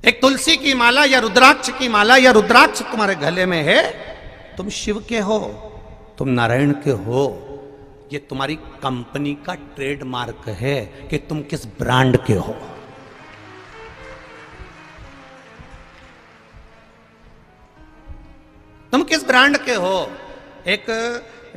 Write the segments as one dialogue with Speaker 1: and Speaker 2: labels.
Speaker 1: एक तुलसी की माला या रुद्राक्ष की माला या रुद्राक्ष तुम्हारे गले में है, तुम शिव के हो, तुम नारायण के हो। ये तुम्हारी कंपनी का ट्रेडमार्क है कि तुम किस ब्रांड के हो। तुम किस ब्रांड के हो। एक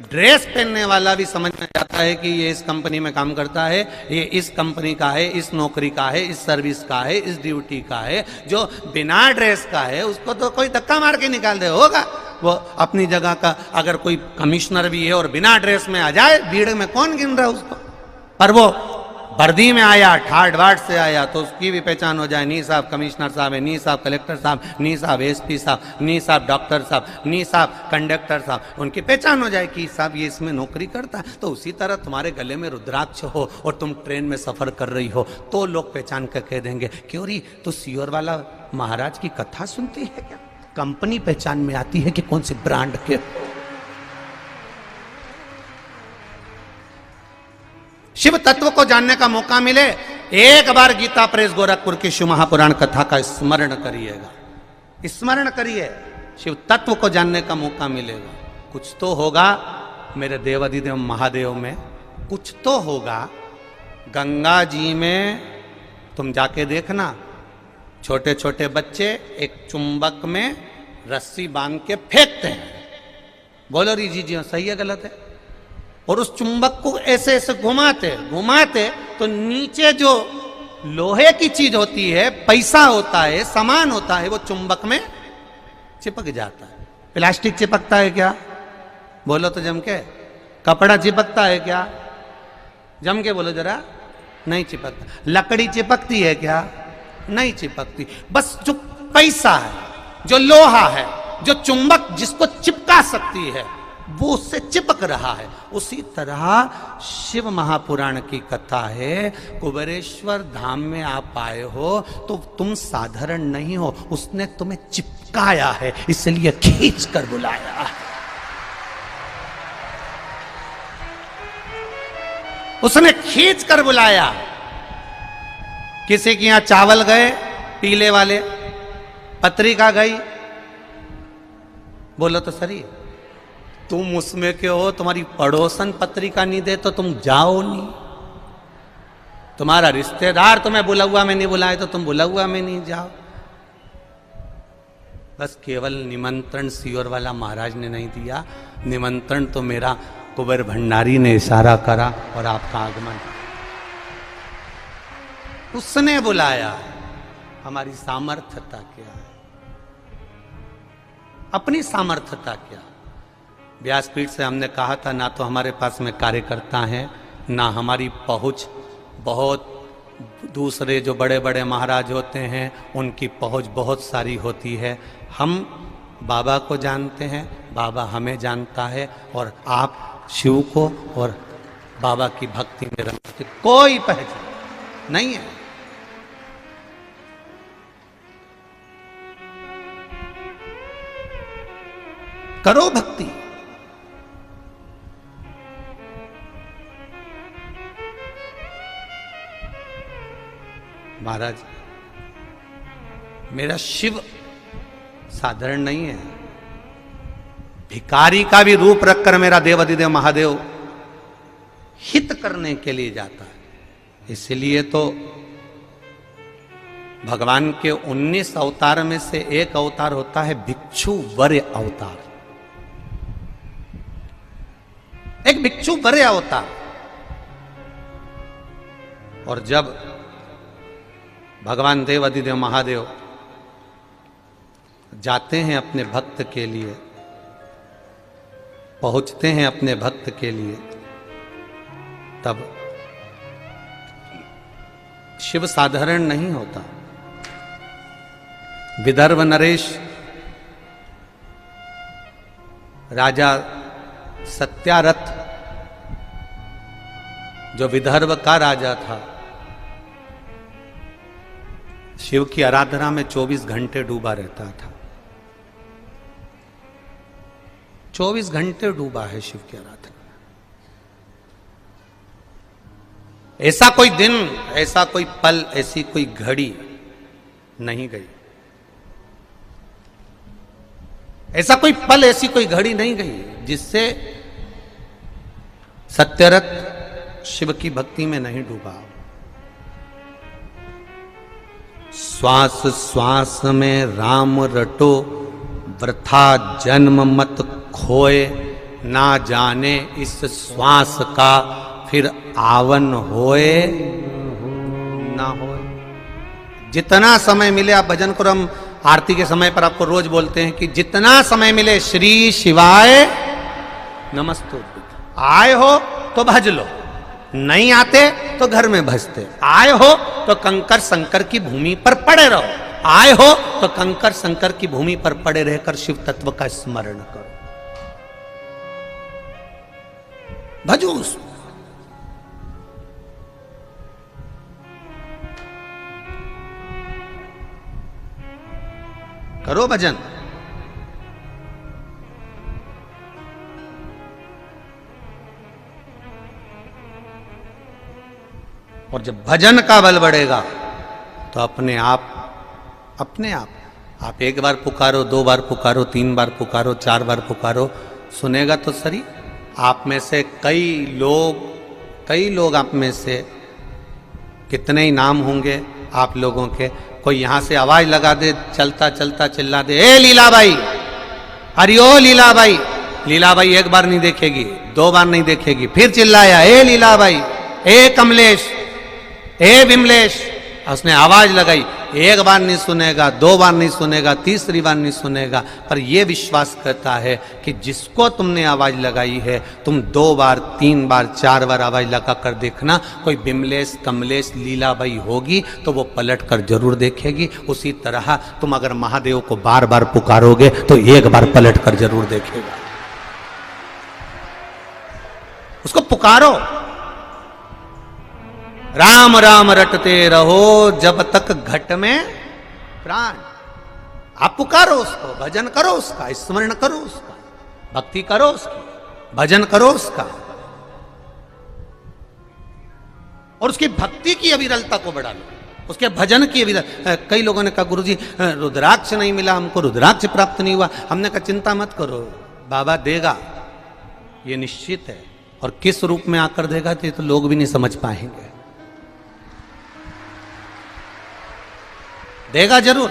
Speaker 1: ड्रेस पहनने वाला भी समझ में जाता है कि ये इस कंपनी में काम करता है, ये इस कंपनी का है, इस नौकरी का है, इस सर्विस का है, इस ड्यूटी का है। जो बिना ड्रेस का है उसको तो कोई धक्का मार के निकाल दे, होगा वो अपनी जगह का। अगर कोई कमिश्नर भी है और बिना ड्रेस में आ जाए, भीड़ में कौन गिन रहा है उसको। पर वो वर्दी में आया, ठाट बाट से आया, तो उसकी भी पहचान हो जाए, नी साहब कमिश्नर साहब है, नी साहब कलेक्टर साहब, नी साहब एसपी साहब, नी साहब डॉक्टर साहब, नी साहब कंडक्टर साहब, उनकी पहचान हो जाए कि साहब ये इसमें नौकरी करता है। तो उसी तरह तुम्हारे गले में रुद्राक्ष हो और तुम ट्रेन में सफर कर रही हो, तो लोग पहचान कर कह देंगे क्यों री तो सियोर वाला महाराज की कथा सुनती है क्या। कंपनी पहचान में आती है कि कौन सी ब्रांड के। शिव तत्व को जानने का मौका मिले, एक बार गीता प्रेस गोरखपुर की शिव महापुराण कथा का स्मरण करिएगा, स्मरण करिए। शिव तत्व को जानने का मौका मिलेगा। कुछ तो होगा मेरे देवाधिदेव महादेव में, कुछ तो होगा। गंगा जी में तुम जाके देखना, छोटे छोटे बच्चे एक चुंबक में रस्सी बांध के फेंकते हैं। बोलो री जी सही है गलत है। और उस चुंबक को ऐसे ऐसे घुमाते घुमाते तो नीचे जो लोहे की चीज होती है, पैसा होता है, सामान होता है, वो चुंबक में चिपक जाता है। प्लास्टिक चिपकता है क्या? बोलो तो जम के। कपड़ा चिपकता है क्या? जम के बोलो जरा। नहीं चिपकता। लकड़ी चिपकती है क्या? नहीं चिपकती। बस जो पैसा है, जो लोहा है, जो चुंबक जिसको चिपका सकती है, वो उससे चिपक रहा है। उसी तरह शिव महापुराण की कथा है। कुबेरेश्वर धाम में आप आए हो तो तुम साधारण नहीं हो, उसने तुम्हें चिपकाया है, इसलिए खींच कर बुलाया। उसने खींच कर बुलाया। किसी के यहां चावल गए पीले वाले, पत्रिका गई, बोलो तो सही। तुम उसमें के हो, तुम्हारी पड़ोसन पत्रिका नहीं दे तो तुम जाओ नहीं। तुम्हारा रिश्तेदार तुम्हें बुलावा में नहीं बुलाए तो तुम बुलावा में नहीं जाओ। बस केवल निमंत्रण सियोर वाला महाराज ने नहीं दिया, निमंत्रण तो मेरा कुबेर भंडारी ने इशारा करा और आपका आगमन उसने बुलाया। हमारी सामर्थ्यता क्या है? अपनी सामर्थ्यता क्या? व्यासपीठ से हमने कहा था, ना तो हमारे पास में कार्यकर्ता हैं, ना हमारी पहुंच। बहुत दूसरे जो बड़े बड़े महाराज होते हैं उनकी पहुंच बहुत सारी होती है। हम बाबा को जानते हैं, बाबा हमें जानता है, और आप शिव को और बाबा की भक्ति में रमते, कोई पहचान नहीं है। करो भक्ति। महाराज मेरा शिव साधारण नहीं है। भिखारी का भी रूप रखकर मेरा देवाधिदेव महादेव हित करने के लिए जाता है। इसलिए तो भगवान के 19 अवतार में से एक अवतार होता है भिक्षु वर अवतार। एक भिक्षु वर अवतार। और जब भगवान देवाधिदेव महादेव जाते हैं अपने भक्त के लिए, पहुंचते हैं अपने भक्त के लिए, तब शिव साधारण नहीं होता। विदर्भ नरेश राजा सत्यारथ, जो विदर्भ का राजा था, शिव की आराधना में 24 घंटे डूबा रहता था। 24 घंटे डूबा है शिव की आराधना। ऐसा कोई दिन, ऐसा कोई पल, ऐसी कोई घड़ी नहीं गई। ऐसा कोई पल, ऐसी कोई घड़ी नहीं गई जिससे सत्यरथ शिव की भक्ति में नहीं डूबा। श्वास श्वास में राम रटो, वृथा जन्म मत खोए, ना जाने इस श्वास का फिर आवन होए ना होए। जितना समय मिले आप भजन करो। हम आरती के समय पर आपको रोज बोलते हैं कि जितना समय मिले श्री शिवाय नमस्तुभ्यं। आए हो तो भज लो, नहीं आते तो घर में भजते। आए हो तो कंकर शंकर की भूमि पर पड़े रहो, आए हो तो कंकर शंकर की भूमि पर पड़े रहकर शिव तत्व का स्मरण करो, भजो उसको। करो भजन। और जब भजन का बल बढ़ेगा तो अपने आप आप एक बार पुकारो, 2 बार पुकारो, 3 बार पुकारो, 4 बार पुकारो, सुनेगा तो सही। आप में से कई लोग आप में से कितने ही नाम होंगे आप लोगों के, कोई यहां से आवाज लगा दे, चलता चलता चिल्ला दे, ए लीलाबाई, हरिओ लीलाबाई। लीलाबाई एक बार नहीं देखेगी, 2 बार नहीं देखेगी, फिर चिल्लाया, ए लीलाबाई, ए कमलेश, ए विमलेश। उसने आवाज लगाई, एक बार नहीं सुनेगा, 2 बार नहीं सुनेगा, तीसरी बार नहीं सुनेगा, पर यह विश्वास करता है कि जिसको तुमने आवाज लगाई है, तुम 2 बार, 3 बार, 4 बार आवाज लगा कर देखना, कोई विमलेश, कमलेश, लीलाबाई होगी तो वो पलट कर जरूर देखेगी। उसी तरह तुम अगर महादेव को बार बार पुकारोगे तो एक बार पलट कर जरूर देखेगा। उसको पुकारो, राम राम रटते रहो जब तक घट में प्राण। आप पुकारो उसको, भजन करो उसका, स्मरण करो उसका, भक्ति करो उसकी, भजन करो उसका, और उसकी भक्ति की अविरलता को बढ़ा लो, उसके भजन की अविरलता। कई लोगों ने कहा गुरुजी रुद्राक्ष नहीं मिला हमको, रुद्राक्ष प्राप्त नहीं हुआ। हमने कहा चिंता मत करो, बाबा देगा, ये निश्चित है। और किस रूप में आकर देगा तो लोग भी नहीं समझ पाएंगे, देगा जरूर।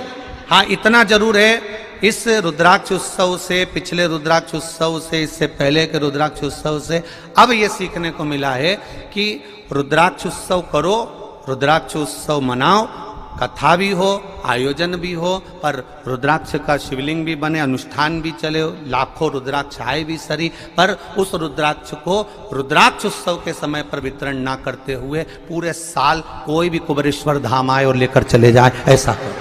Speaker 1: हाँ, इतना जरूर है, इस रुद्राक्ष उत्सव से, पिछले रुद्राक्ष उत्सव से, इससे पहले के रुद्राक्ष उत्सव से अब ये सीखने को मिला है कि रुद्राक्ष उत्सव करो, रुद्राक्ष उत्सव मनाओ, कथा भी हो, आयोजन भी हो, पर रुद्राक्ष का शिवलिंग भी बने, अनुष्ठान भी चले, लाखों रुद्राक्ष आए भी सरी, पर उस रुद्राक्ष को रुद्राक्ष उत्सव के समय पर वितरण ना करते हुए पूरे साल कोई भी कुबेरेश्वर धाम आए और लेकर चले जाए, ऐसा करो।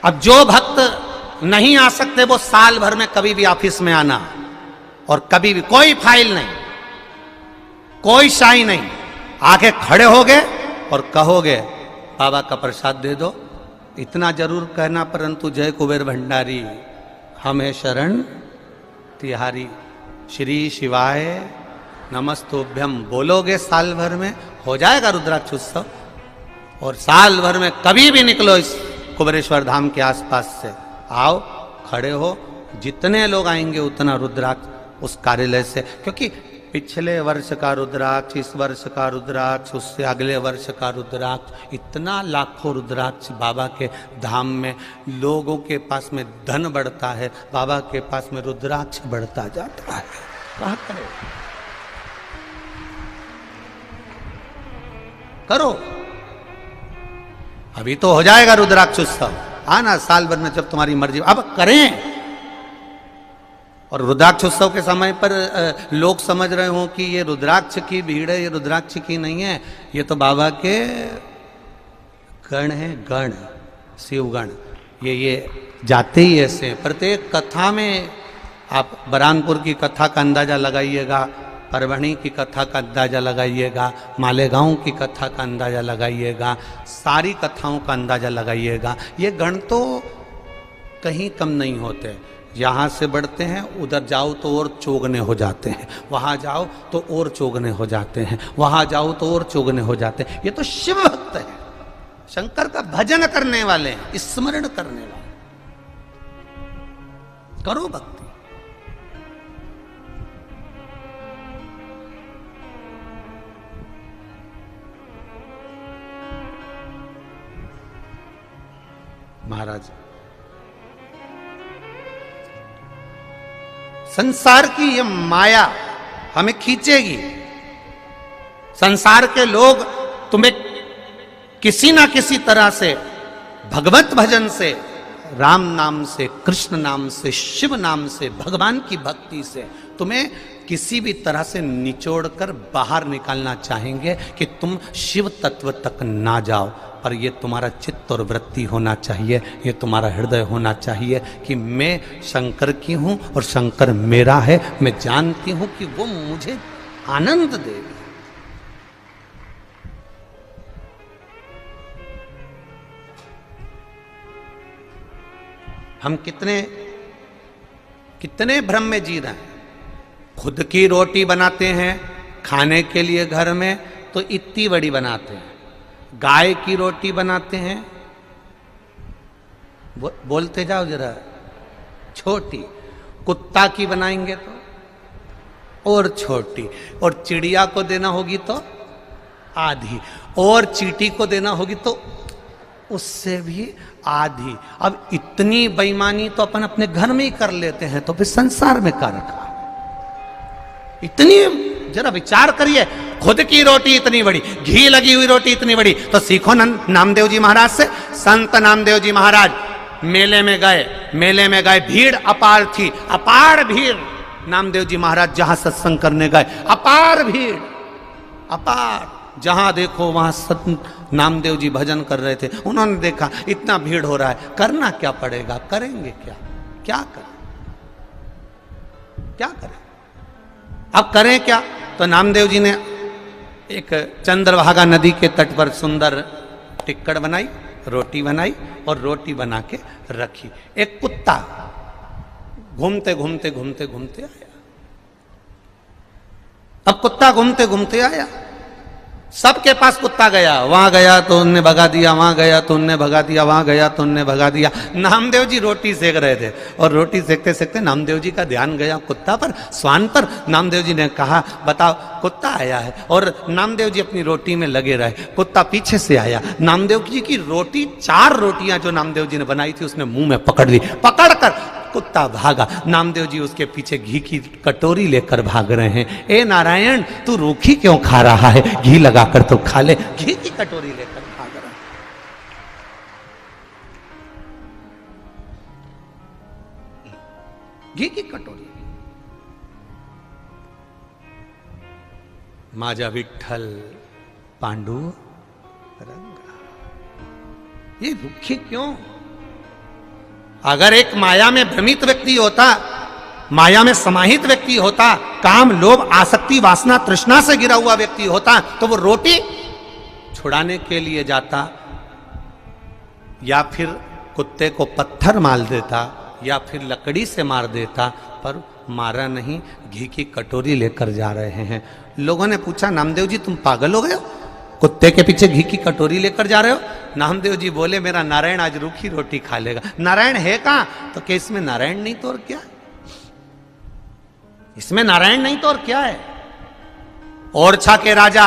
Speaker 1: अब जो भक्त नहीं आ सकते वो साल भर में कभी भी ऑफिस में आना, और कभी भी कोई फाइल नहीं, कोई शाही नहीं, आके खड़े हो गए और कहोगे बाबा का प्रसाद दे दो, इतना जरूर कहना, परंतु जय कुबेर भंडारी हमें शरण तिहारी, श्री शिवाय नमस्तुभ्यम बोलोगे, साल भर में हो जाएगा रुद्राक्ष उत्सव। और साल भर में कभी भी निकलो इस कुबेरेश्वर धाम के आसपास से, आओ, खड़े हो, जितने लोग आएंगे उतना रुद्राक्ष उस कार्यालय से, क्योंकि पिछले वर्ष का रुद्राक्ष, इस वर्ष का रुद्राक्ष, उससे अगले वर्ष का रुद्राक्ष, इतना लाखों रुद्राक्ष बाबा के धाम में, लोगों के पास में धन बढ़ता है, बाबा के पास में रुद्राक्ष बढ़ता जाता है। क्या करें? करो, अभी तो हो जाएगा रुद्राक्ष उत्सव, आना साल भर में जब तुम्हारी मर्जी, अब करें। और रुद्राक्ष उत्सव के समय पर लोग समझ रहे हो कि ये रुद्राक्ष की भीड़ है, ये रुद्राक्ष की नहीं है, ये तो बाबा के गण है, गण, शिवगण। ये जाते ही ऐसे, प्रत्येक कथा में आप बरानपुर की कथा का अंदाजा लगाइएगा, परभणी की कथा का अंदाजा लगाइएगा, मालेगांव की कथा का अंदाजा लगाइएगा, सारी कथाओं का अंदाजा लगाइएगा। ये गण तो कहीं कम नहीं होते। यहां से बढ़ते हैं, उधर जाओ तो और चौगने हो जाते हैं, वहां जाओ तो और चौगने हो जाते हैं, वहां जाओ तो और चौगने हो जाते हैं। ये तो शिव भक्त है, शंकर का भजन करने वाले हैं, स्मरण करने वाले। करो भक्ति। महाराज, संसार की ये माया हमें खींचेगी। संसार के लोग तुम्हें किसी ना किसी तरह से भगवत भजन से, राम नाम से, कृष्ण नाम से, शिव नाम से, भगवान की भक्ति से तुम्हें किसी भी तरह से निचोड़कर बाहर निकालना चाहेंगे कि तुम शिव तत्व तक ना जाओ। पर ये तुम्हारा चित्त और वृत्ति होना चाहिए, ये तुम्हारा हृदय होना चाहिए कि मैं शंकर की हूं और शंकर मेरा है। मैं जानती हूं कि वो मुझे आनंद देगा। हम कितने कितने भ्रम में जी रहे हैं। खुद की रोटी बनाते हैं खाने के लिए घर में तो इतनी बड़ी बनाते हैं, गाय की रोटी बनाते हैं, बोलते जाओ जरा, छोटी। कुत्ता की बनाएंगे तो और छोटी, और चिड़िया को देना होगी तो आधी, और चींटी को देना होगी तो उससे भी आधी। अब इतनी बेईमानी तो अपन अपने घर में ही कर लेते हैं, तो फिर संसार में क्या रखा। इतनी, जरा विचार करिए, खुद की रोटी इतनी बड़ी, घी लगी हुई रोटी इतनी बड़ी, तो सीखो नामदेव जी महाराज से। संत नामदेव जी महाराज मेले में गए, भीड़ अपार थी, अपार भीड़। नामदेव जी महाराज जहां सत्संग करने गए, अपार भीड़, अपार। जहां देखो वहां संत नामदेव जी भजन कर रहे थे। उन्होंने देखा इतना भीड़ हो रहा है, करना क्या पड़ेगा, करेंगे क्या, क्या करें, क्या करें, अब करें क्या। तो नामदेव जी ने एक चंद्रभागा नदी के तट पर सुंदर टिक्कड़ बनाई, रोटी बनाई और रोटी बना के रखी। एक कुत्ता घूमते घूमते घूमते घूमते आया। अब कुत्ता घूमते घूमते आया, सबके पास कुत्ता गया, वहां गया तो उनने भगा दिया, वहां गया तो उनने भगा दिया, वहां गया तो उनने भगा दिया। नामदेव जी रोटी सेक रहे थे और रोटी सेकते सेकते नामदेव जी का ध्यान गया कुत्ता पर, स्वान पर। नामदेव जी ने कहा, बताओ कुत्ता आया है, और नामदेव जी अपनी रोटी में लगे रहे। कुत्ता पीछे से आया, नामदेव जी की रोटी, 4 रोटियां जो नामदेव जी ने बनाई थी उसने मुंह में पकड़ ली, पकड़कर कुत्ता भागा। नामदेव जी उसके पीछे घी की कटोरी लेकर भाग रहे हैं। ए नारायण, तू रूखी क्यों खा रहा है, घी लगाकर तो खा ले। घी की कटोरी लेकर भाग रहा है। घी की कटोरी। माझा विठ्ठल पांडुरंगा, ये रूखी क्यों। अगर एक माया में भ्रमित व्यक्ति होता, माया में समाहित व्यक्ति होता, काम लोभ आसक्ति वासना तृष्णा से गिरा हुआ व्यक्ति होता, तो वो रोटी छुड़ाने के लिए जाता, या फिर कुत्ते को पत्थर मार देता, या फिर लकड़ी से मार देता। पर मारा नहीं, घी की कटोरी लेकर जा रहे हैं। लोगों ने पूछा, नामदेव जी तुम पागल हो गए हो, कुत्ते के पीछे घी की कटोरी लेकर जा रहे हो। नामदेव जी बोले, मेरा नारायण आज रूखी रोटी खा लेगा। नारायण है कहां, तो क्या इसमें नारायण नहीं तो और क्या है, इसमें नारायण नहीं तो और क्या है। ओरछा के राजा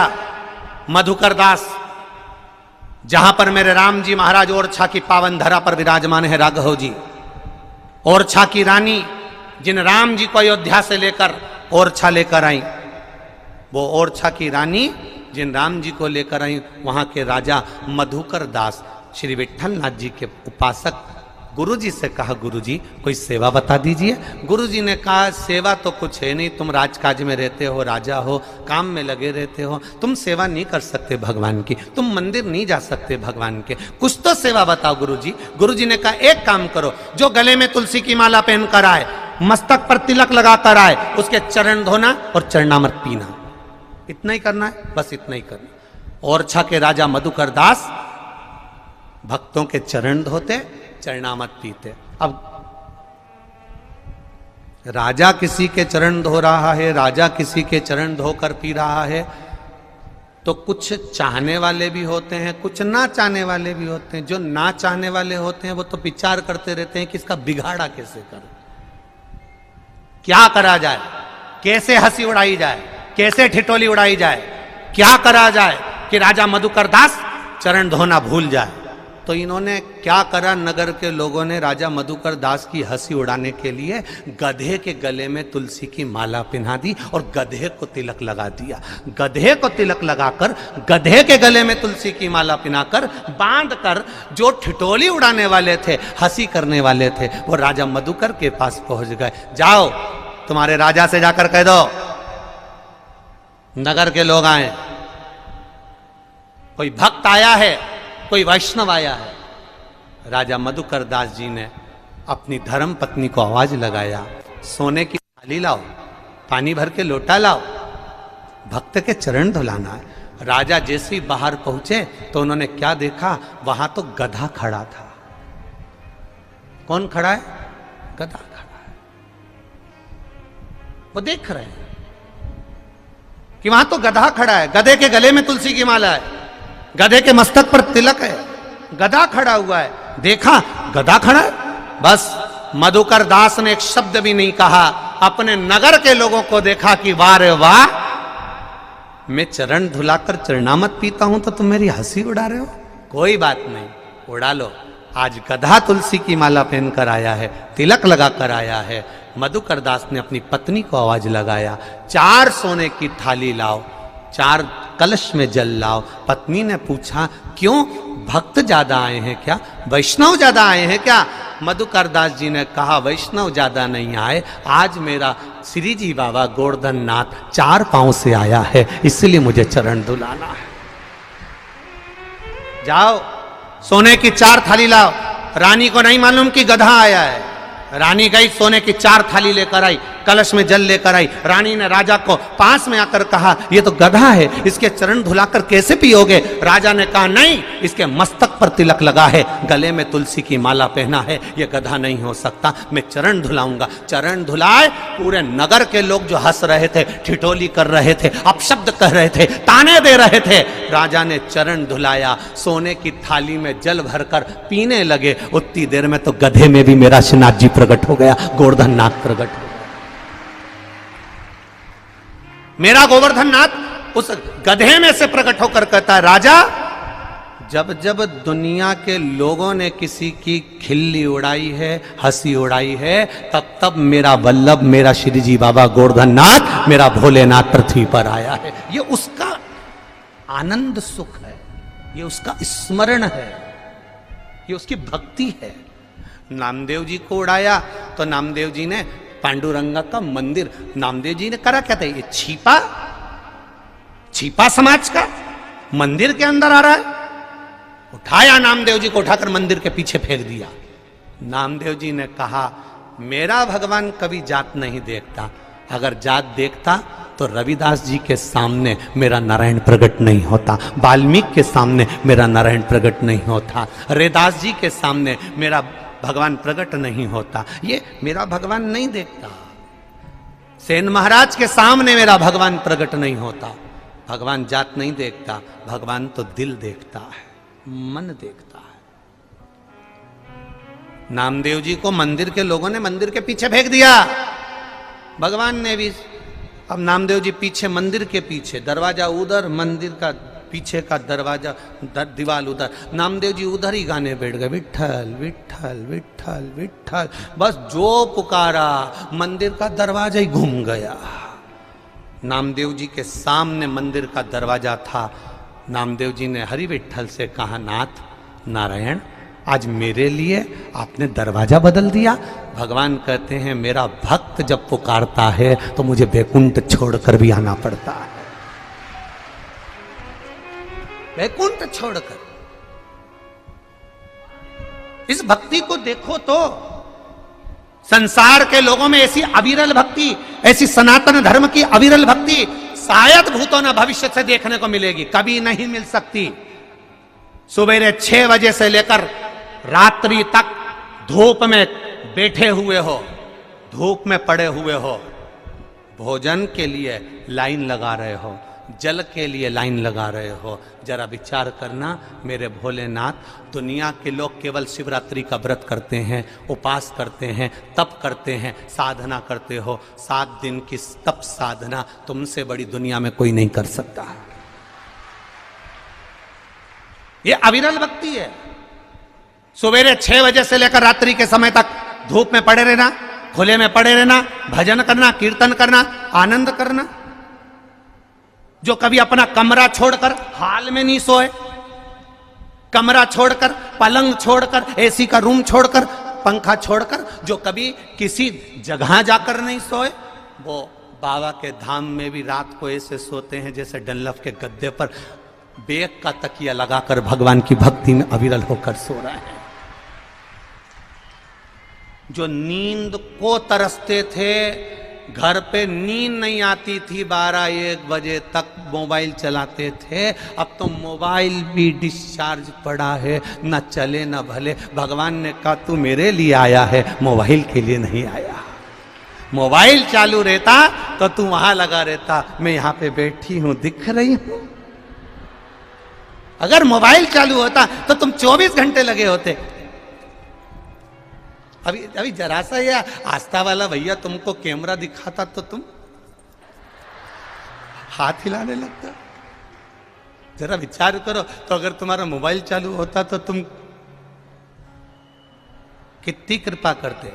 Speaker 1: मधुकर दास, जहां पर मेरे राम जी महाराज ओरछा की पावन धरा पर विराजमान है राघव जी। ओरछा की रानी, जिन राम जी को अयोध्या से लेकर ओरछा लेकर आई, वो ओरछा की रानी जिन राम जी को लेकर आई, वहां के राजा मधुकर दास श्री विठ्ठल नाथ जी के उपासक गुरुजी से कहा, गुरुजी कोई सेवा बता दीजिए। गुरुजी ने कहा, सेवा तो कुछ है नहीं, तुम राजकाज में रहते हो, राजा हो, काम में लगे रहते हो, तुम सेवा नहीं कर सकते भगवान की, तुम मंदिर नहीं जा सकते भगवान के, कुछ तो सेवा बताओ गुरुजी। गुरुजी ने कहा, एक काम करो, जो गले में तुलसी की माला पहनकर आए, मस्तक पर तिलक लगाकर आए, उसके चरण धोना और चरणामृत पीना, इतना ही करना है, बस इतना ही करना। ओरछा के राजा मधुकर दास भक्तों के चरण धोते, चरणामृत पीते। अब राजा किसी के चरण धो रहा है, राजा किसी के चरण धोकर पी रहा है, तो कुछ चाहने वाले भी होते हैं, कुछ ना चाहने वाले भी होते हैं। जो ना चाहने वाले होते हैं वो तो विचार करते रहते हैं कि इसका बिगाड़ा कैसे करें, क्या करा जाए, कैसे हंसी उड़ाई जाए, कैसे ठिठोली उड़ाई जाए, क्या करा जाए कि राजा मधुकर दास चरण धोना भूल जाए। तो इन्होंने क्या करा, नगर के लोगों ने राजा मधुकर दास की हंसी उड़ाने के लिए गधे के गले में तुलसी की माला पहना दी और गधे को तिलक लगा दिया। गधे को तिलक लगाकर, गधे के गले में तुलसी की माला पहनाकर, बांध कर, जो ठिठोली उड़ाने वाले थे, हंसी करने वाले थे, वो राजा मधुकर के पास पहुंच गए। जाओ तुम्हारे राजा से जाकर कह दो नगर के लोग आए, कोई भक्त आया है, कोई वैष्णव आया है। राजा मधुकर दास जी ने अपनी धर्म पत्नी को आवाज लगाया, सोने की थाली लाओ, पानी भर के लोटा लाओ, भक्त के चरण धुलाना है। राजा जैसे ही बाहर पहुंचे तो उन्होंने क्या देखा, वहां तो गधा खड़ा था। कौन खड़ा है? गधा खड़ा है। वो देख रहे हैं कि वहां तो गधा खड़ा है, गधे के गले में तुलसी की माला है, गधे के मस्तक पर तिलक है, गधा खड़ा हुआ है। देखा गधा खड़ा है, बस मधुकर दास ने एक शब्द भी नहीं कहा। अपने नगर के लोगों को देखा कि वाह रे वाह, मैं चरण धुलाकर चरणामत पीता हूं तो तुम मेरी हंसी उड़ा रहे हो। कोई बात नहीं, उड़ा लो। आज गधा तुलसी की माला पहनकर आया है, तिलक लगा कर आया है। मधुकर दास ने अपनी पत्नी को आवाज लगाया, 4 सोने की थाली लाओ, 4 कलश में जल लाओ। पत्नी ने पूछा क्यों, भक्त ज्यादा आए हैं क्या, वैष्णव ज्यादा आए हैं क्या? मधुकर दास जी ने कहा वैष्णव ज्यादा नहीं आए, आज मेरा श्री जी बाबा गोवर्धन नाथ 4 पांव से आया है, इसलिए मुझे चरण धुलाना है। जाओ सोने की 4 थाली लाओ। रानी को नहीं मालूम कि गधा आया है। रानी गई, सोने की 4 थाली लेकर आई, कलश में जल लेकर आई। रानी ने राजा को पास में आकर कहा ये तो गधा है, इसके चरण धुलाकर कैसे पियोगे? राजा ने कहा नहीं, इसके मस्तक पर तिलक लगा है, गले में तुलसी की माला पहना है, ये गधा नहीं हो सकता, मैं चरण धुलाऊंगा। चरण धुलाए, पूरे नगर के लोग जो हंस रहे थे, ठिठोली कर रहे थे, अपशब्द कह रहे थे, ताने दे रहे थे, राजा ने चरण धुलाया, सोने की थाली में जल भरकर पीने लगे। उतनी देर में तो गधे में भी मेरा श्रीनाथ जी प्रकट हो गया, गोवर्धन नाथ प्रकट हो गया। मेरा गोवर्धन नाथ उस गधे में से प्रकट होकर कहता है राजा, जब जब दुनिया के लोगों ने किसी की खिल्ली उड़ाई है, हंसी उड़ाई है, तब तब मेरा वल्लभ, मेरा श्री जी बाबा गोवर्धन नाथ, मेरा भोलेनाथ पृथ्वी पर आया है। ये उसका आनंद सुख है, ये उसका स्मरण है, ये उसकी भक्ति है। नामदेव जी को उड़ाया तो नामदेव जी ने पांडुरंगा का मंदिर, नामदेव जी ने करा क्या था, ये छिपा समाज का मंदिर के अंदर आ रहा है। उठाया नामदेव जी को, उठाकर मंदिर के पीछे फेंक दिया। नामदेव जी ने कहा मेरा भगवान कभी जात नहीं देखता, अगर जात देखता तो रविदास जी के सामने मेरा नारायण प्रकट नहीं होता, वाल्मीकि के सामने मेरा नारायण प्रकट नहीं होता, रैदास जी के सामने मेरा भगवान प्रकट नहीं होता। ये मेरा भगवान नहीं देखता, सेन महाराज के सामने मेरा भगवान प्रकट नहीं होता। भगवान जात नहीं देखता, भगवान तो दिल देखता है, मन देखता है। नामदेव जी को मंदिर के लोगों ने मंदिर के पीछे फेंक दिया, भगवान ने भी। अब नामदेव जी पीछे, मंदिर के पीछे, दरवाजा उधर, मंदिर का पीछे का दरवाजा, दीवाल उधर, नामदेव जी उधर ही गाने बैठ गए, विठ्ठल विठ्ठल विठ्ठल विठ्ठल। बस जो पुकारा, मंदिर का दरवाजा ही घूम गया। नामदेव जी के सामने मंदिर का दरवाजा था। नामदेव जी ने हरि विठ्ठल से कहा नाथ नारायण, आज मेरे लिए आपने दरवाजा बदल दिया। भगवान कहते हैं मेरा भक्त जब पुकारता है तो मुझे वैकुंठ छोड़कर भी आना पड़ता है, वैकुंठ छोड़कर। इस भक्ति को देखो तो, संसार के लोगों में ऐसी अविरल भक्ति, ऐसी सनातन धर्म की अविरल भक्ति शायद भूतों न भविष्य से देखने को मिलेगी, कभी नहीं मिल सकती। सुबह 6 बजे से लेकर रात्रि तक धूप में बैठे हुए हो, धूप में पड़े हुए हो, भोजन के लिए लाइन लगा रहे हो, जल के लिए लाइन लगा रहे हो, जरा विचार करना मेरे भोलेनाथ। दुनिया के लोग केवल शिवरात्रि का व्रत करते हैं, उपास करते हैं, तप करते हैं, साधना करते हो। 7 दिन की तप साधना तुमसे बड़ी दुनिया में कोई नहीं कर सकता। ये अविरल भक्ति है। सवेरे 6 बजे से लेकर रात्रि के समय तक धूप में पड़े रहना, खुले में पड़े रहना, भजन करना, कीर्तन करना, आनंद करना। जो कभी अपना कमरा छोड़कर हाल में नहीं सोए, कमरा छोड़कर, पलंग छोड़कर, एसी का रूम छोड़कर, पंखा छोड़कर, जो कभी किसी जगह जाकर नहीं सोए, वो बाबा के धाम में भी रात को ऐसे सोते हैं जैसे डनलप के गद्दे पर बेग का तकिया लगाकर भगवान की भक्ति में अविरल होकर सो रहा है। जो नींद को तरसते थे, घर पे नींद नहीं आती थी, 12-1 बजे तक मोबाइल चलाते थे, अब तो मोबाइल भी डिस्चार्ज पड़ा है, न चले न भले। भगवान ने कहा तू मेरे लिए आया है, मोबाइल के लिए नहीं आया। मोबाइल चालू रहता तो तू वहां लगा रहता, मैं यहां पे बैठी हूं, दिख रही हूं। अगर मोबाइल चालू होता तो तुम 24 घंटे लगे होते। अभी जरा सा या आस्था वाला भैया तुमको कैमरा दिखाता तो तुम हाथ हिलाने लगता। जरा विचार करो, तो अगर तुम्हारा मोबाइल चालू होता तो तुम कितनी कृपा करते।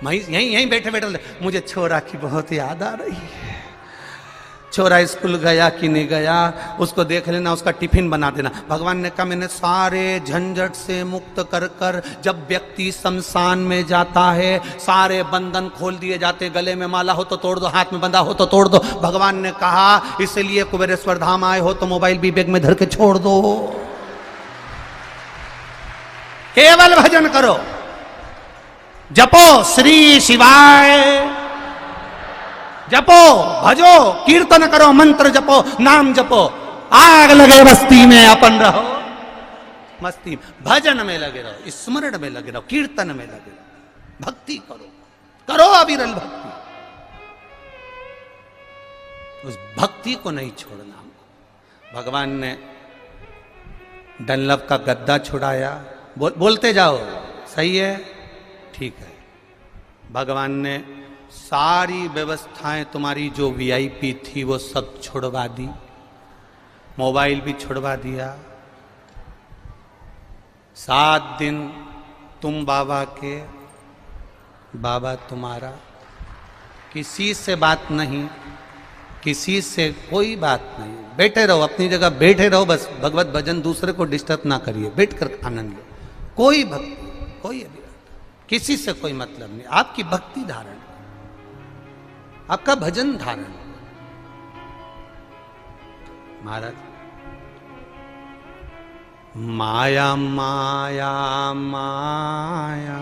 Speaker 1: मैं यहीं बैठे बैठे मुझे छोरा की बहुत याद आ रही है, छोरा स्कूल गया कि नहीं गया, उसको देख लेना, उसका टिफिन बना देना। भगवान ने कहा मैंने सारे झंझट से मुक्त कर कर, जब व्यक्ति शमशान में जाता है सारे बंधन खोल दिए जाते, गले में माला हो तो तोड़ दो, हाथ में बंधा हो तो तोड़ दो। भगवान ने कहा इसलिए कुबेरेश्वर धाम आए हो तो मोबाइल भी बैग में धर के छोड़ दो, केवल भजन करो, जपो श्री शिवाय, जपो भजो, कीर्तन करो, मंत्र जपो, नाम जपो, आग लगे बस्ती में अपन रहो, मस्ती भजन में लगे रहो, स्मरण में लगे रहो, कीर्तन में लगे रहो, भक्ति करो, करो अविरल भक्ति। उस भक्ति को नहीं छोड़ना हमको। भगवान ने डनलप का गद्दा छुड़ाया, बोलते जाओ, सही है, ठीक है। भगवान ने सारी व्यवस्थाएं तुम्हारी जो वीआईपी थी वो सब छुड़वा दी, मोबाइल भी छुड़वा दिया। 7 दिन तुम बाबा के, बाबा तुम्हारा, किसी से बात नहीं, किसी से कोई बात नहीं, बैठे रहो अपनी जगह, बैठे रहो बस, भगवत भजन, दूसरे को डिस्टर्ब ना करिए, बैठ कर आनंद लो। कोई भक्ति, कोई अभिलाष, किसी से कोई मतलब नहीं। आपकी भक्ति धारण, आपका भजन धारण। महाराज माया माया माया,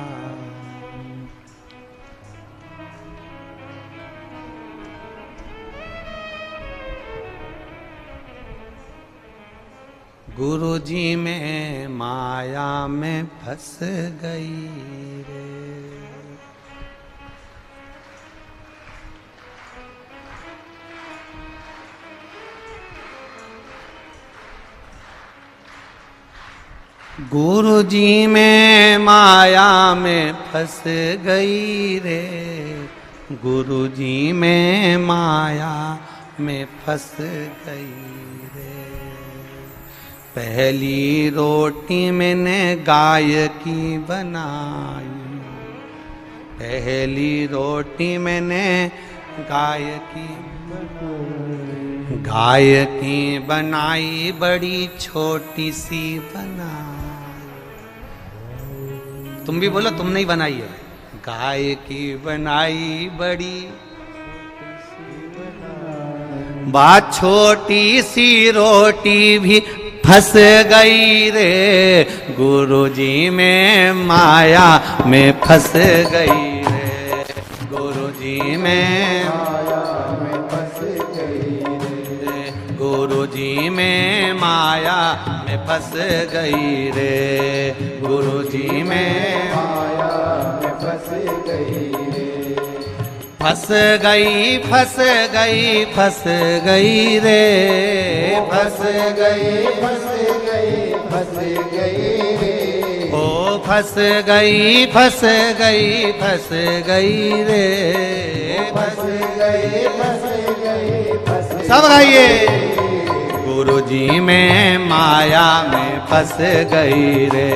Speaker 1: गुरुजी में माया में फंस गई रे। गुरुजी में माया में फंस गई रे, गुरुजी में माया में फंस गई रे। पहली रोटी मैंने गाय की बनाई, पहली रोटी मैंने गाय की बनाई, गाय की बनाई बड़ी छोटी सी बनाई। तुम भी बोलो, तुम नहीं बनाई है। गाय की बनाई बड़ी बात, छोटी सी रोटी भी फंस गई रे, गुरुजी में माया में फंस गई रे, गुरुजी में माया में फंस गई रे, गुरुजी में माया में फंस गई रे, गुरुजी में माया में फंस गई रे। फंस गई फंस गई फंस गई रे, फंस गई फंस गई फंस गई रे, ओ फंस गई फंस गई फंस गई रे, फंस गई फंस गई फंस गई। सब गाइए। गुरुजी में माया में फंस गई रे,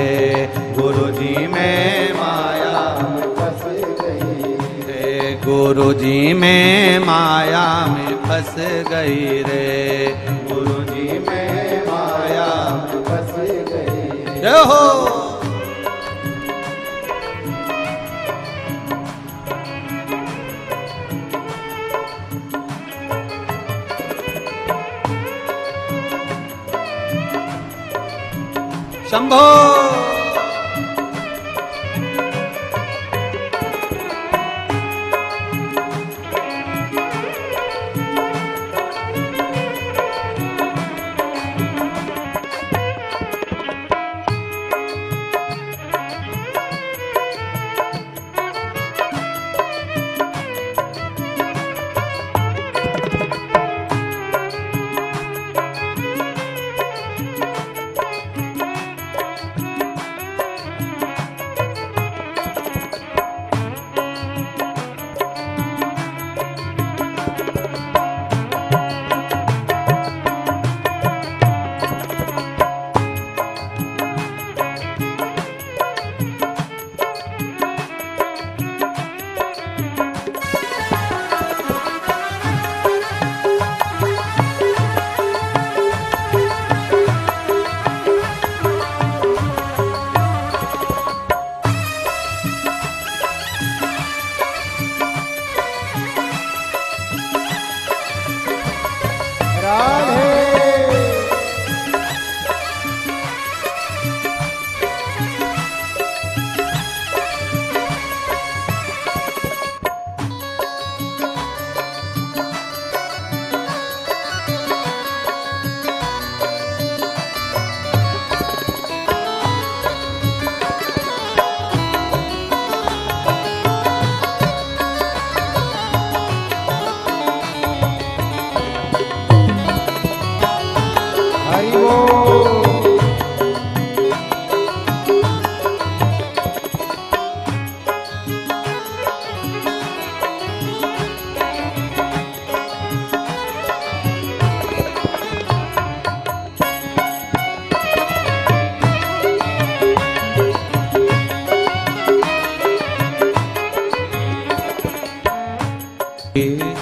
Speaker 1: गुरुजी में माया में फंस गई रे, गुरुजी में माया में फंस गई रे, गुरुजी में माया में फंस गई। जय हो। शंभो।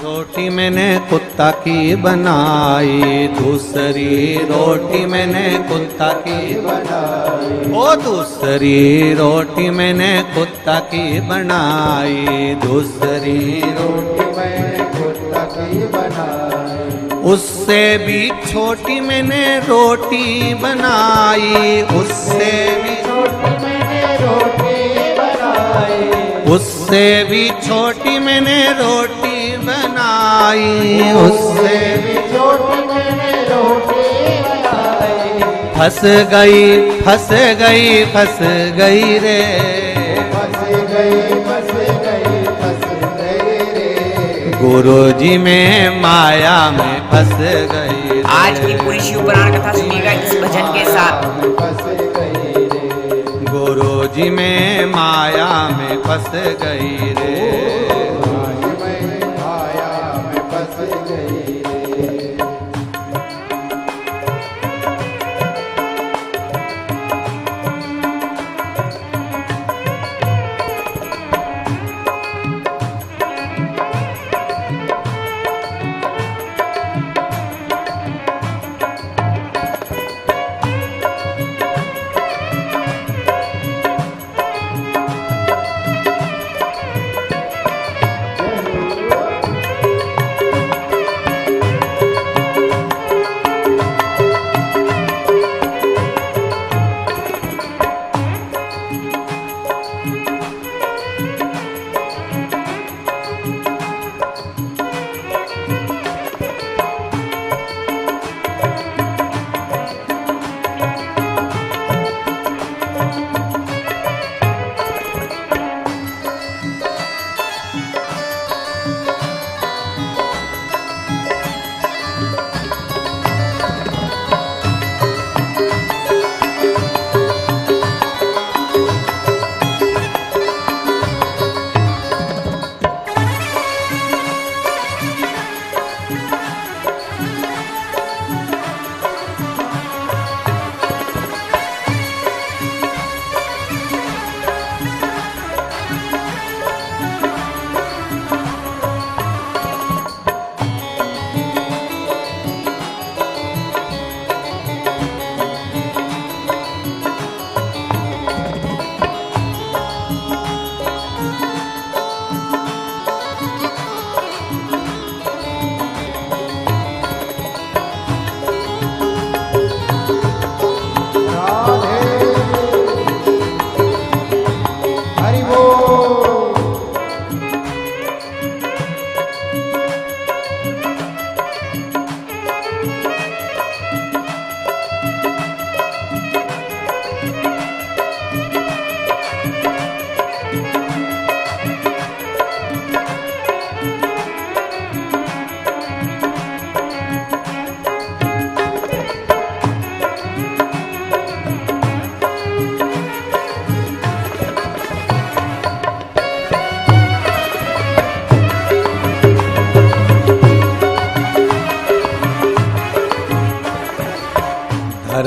Speaker 1: रोटी मैंने कुत्ता की बनाई, दूसरी रोटी मैंने कुत्ता की बनाई, ओ दूसरी रोटी मैंने कुत्ता की बनाई, दूसरी रोटी मैंने कुत्ता की बनाई, उससे भी छोटी मैंने रोटी बनाई, उससे भी छोटी मैंने रोटी बनाई, उससे भी छोटी मैंने रोटी बनाई, उससे भी छोटी मैंने रोटी बनाई, फंस गई फंस गई फंस गई रे, फंस गई फंस गई फंस गई रे, गुरुजी में माया में फंस गई।
Speaker 2: आज की पूरी शिव पुराण कथा सुनिएगा इस भजन के साथ।
Speaker 1: फंस गई रे, गुरुजी में माया में फंस गई रे,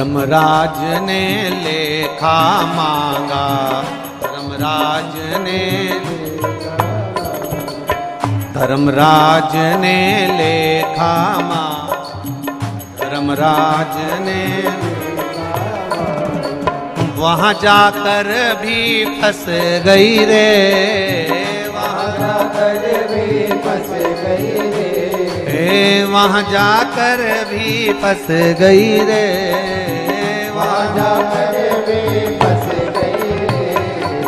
Speaker 1: धर्मराज ने लेखा मांगा, धर्मराज ने लेखा मांगा, धर्मराज ने वहाँ जाकर भी फंस गई रे, वहाँ जाकर भी फंस गई रे, वहाँ जाकर भी फंस गई रे, वहाँ जाकर भी फंस गई रे,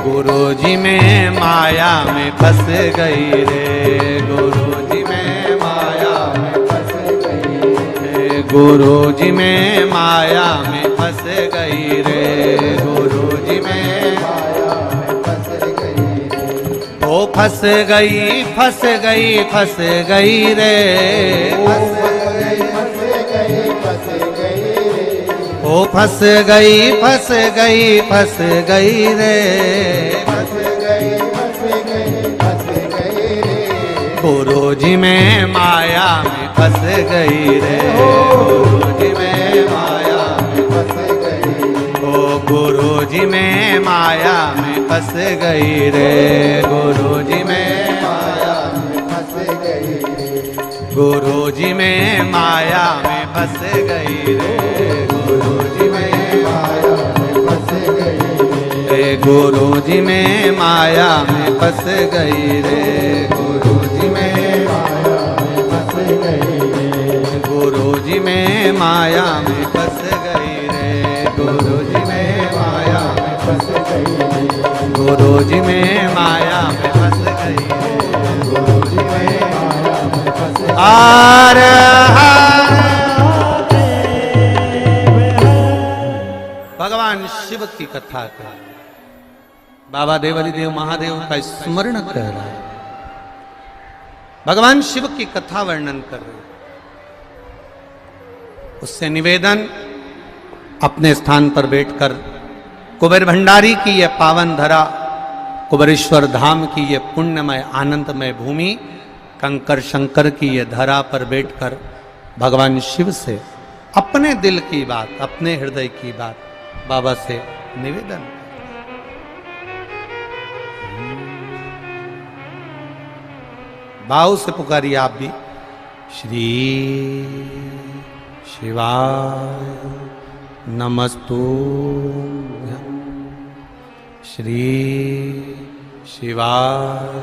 Speaker 1: गुरुजी में माया में फंस गई रे, गुरुजी में माया में फंस गई रे, गुरुजी में माया में फंस गई रे, गुरुजी में माया में फंस गई रे, ओ फंस गई फंस गई फंस गई रे, फंस गई फंस गई फंस गई रे, ओ फंस गई फंस गई फंस गई रे, फंस गई फंस गई फंस गई रे, गुरुजी में माया में फंस गई रे, गुरुजी में माया में फंस गई, ओ गुरुजी में माया में फंस गई रे, गुरुजी में माया में फंस गई रे, गुरुजी में माया में फंस गई रे, गुरुजी में माया में फंस गई रे, गुरुजी में माया में फंस गई रे, गुरुजी में माया में फंस गई रे, गुरुजी में माया में फंस गई रे, गुरुजी में माया में फंस गई रे, गुरुजी में माया में फंस गई रे, गुरुजी में माया में फंस गई। आर भगवान शिव की कथा कर, बाबा देवली देव महादेव का स्मरण कर रहा है, भगवान शिव की कथा वर्णन कर रहे, उससे निवेदन अपने स्थान पर बैठकर कुबेर भंडारी की यह पावन धरा, कुबेरेश्वर धाम की यह पुण्यमय आनंदमय भूमि, कंकर शंकर की यह धरा पर बैठकर भगवान शिव से अपने दिल की बात, अपने हृदय की बात बाबा से निवेदन। भाव से पुकारिए आप भी, श्री शिवाय नमस्तुभ्यं, श्री शिवाय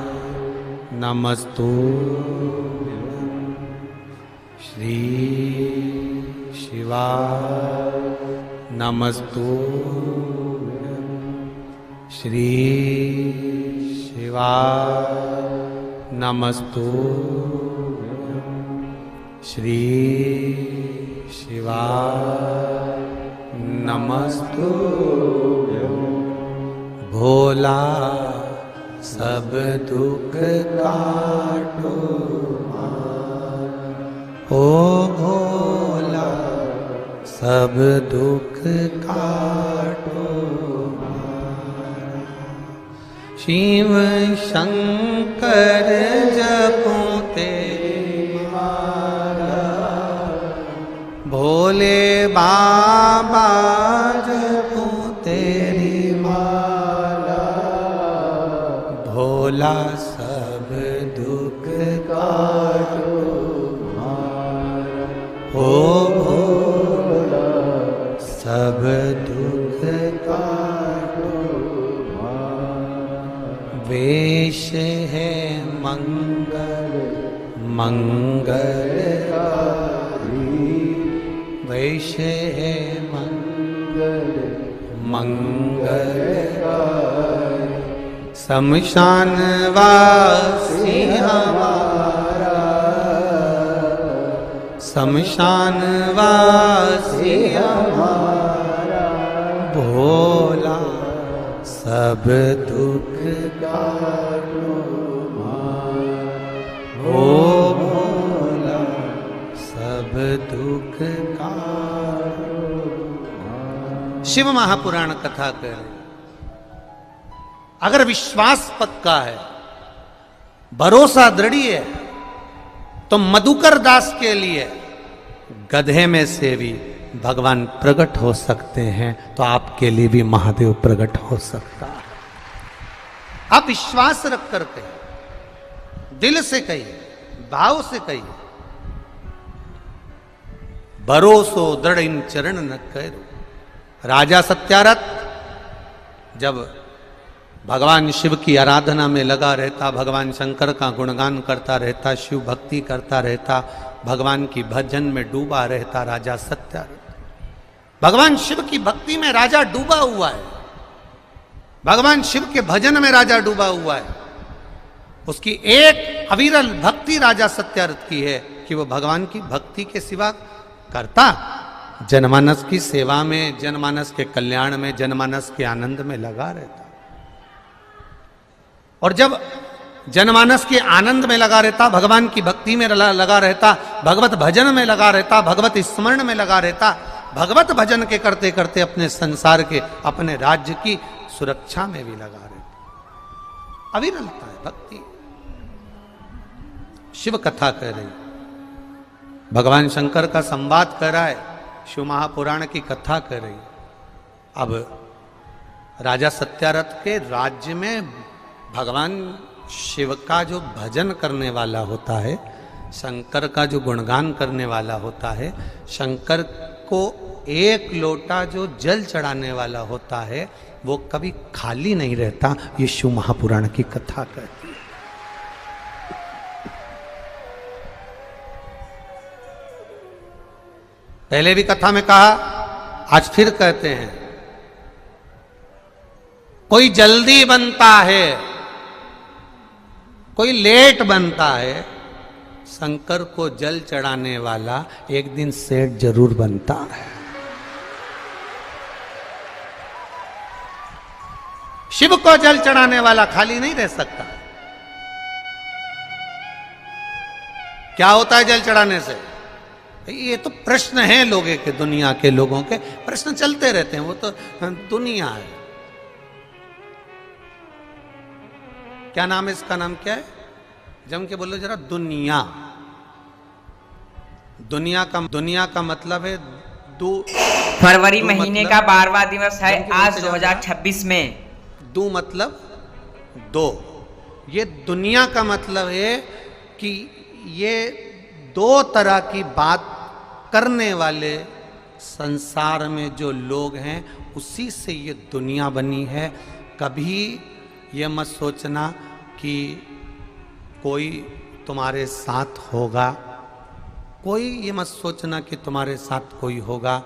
Speaker 1: नमस्तुभ्यं, श्री शिवाय नमस्तुभ्यं, श्री शिवाय नमस्तुभ्यं, श्री शिवाय नमस्तुभ्यं, भोला सब दुख काटो ओ भोला सब दुख काटो, शिव शंकर जपो तेरी माला, भोले बाबा जपो तेरी माला, भोला सब दुख काटो ओ भोला सब दुख काटो, वेश है मंगल मंगलकारी, वेश है मंगल मंगलकारी, शमशान वासी हमारा, शमशान वासी हमारा, भोला सब दुख काटो ओ भोला सब दुख काटो। शिव महापुराण कथा कर, अगर विश्वास पक्का है, भरोसा दृढ़ है, तो मधुकर दास के लिए गधे में सेवी भगवान प्रकट हो सकते हैं तो आपके लिए भी महादेव प्रकट हो सकता है। आप विश्वास रख कर कहिए, दिल से कहिए, भाव से कहिए। भरोसो दृढ़ इन चरण न करो। राजा सत्यारथ जब भगवान शिव की आराधना में लगा रहता, भगवान शंकर का गुणगान करता रहता, शिव भक्ति करता रहता, भगवान की भजन में डूबा रहता राजा सत्यारथ। भगवान शिव की भक्ति में राजा डूबा हुआ है, भगवान शिव के भजन में राजा डूबा हुआ है। उसकी एक अविरल भक्ति राजा सत्यारथ की है कि वो भगवान की भक्ति के सिवा करता जनमानस की सेवा में, जनमानस के कल्याण में, जनमानस के आनंद में लगा रहता। और जब जनमानस के आनंद में लगा रहता, भगवान की भक्ति में लगा रहता, भगवत भजन में लगा रहता, भगवत स्मरण में लगा रहता, भगवत भजन के करते करते अपने संसार के, अपने राज्य की सुरक्षा में भी लगा रहता। अविरलता है भक्ति। शिव कथा कह रही, भगवान शंकर का संवाद कर रहा है, शिव महापुराण की कथा कर रही। अब राजा सत्यारथ के राज्य में भगवान शिव का जो भजन करने वाला होता है, शंकर का जो गुणगान करने वाला होता है, शंकर को एक लोटा जो जल चढ़ाने वाला होता है, वो कभी खाली नहीं रहता। ये शिव महापुराण की कथा कहती है। पहले भी कथा में कहा, आज फिर कहते हैं, कोई जल्दी बनता है, कोई लेट बनता है, शंकर को जल चढ़ाने वाला एक दिन सेठ जरूर बनता है। शिव को जल चढ़ाने वाला खाली नहीं रह सकता। क्या होता है जल चढ़ाने से? ये तो प्रश्न है लोगों के, दुनिया के लोगों के प्रश्न चलते रहते हैं, वो तो दुनिया है। क्या नाम है इसका? नाम क्या है? जम के बोलो जरा। दुनिया। दुनिया का मतलब है
Speaker 2: फरवरी महीने का 12वां दिवस है आज 2026 में।
Speaker 1: दो मतलब दो। ये दुनिया का मतलब है कि ये दो तरह की बात करने वाले संसार में जो लोग हैं, उसी से ये दुनिया बनी है। कभी ये मत सोचना कि कोई तुम्हारे साथ होगा, कोई ये मत सोचना कि तुम्हारे साथ कोई होगा।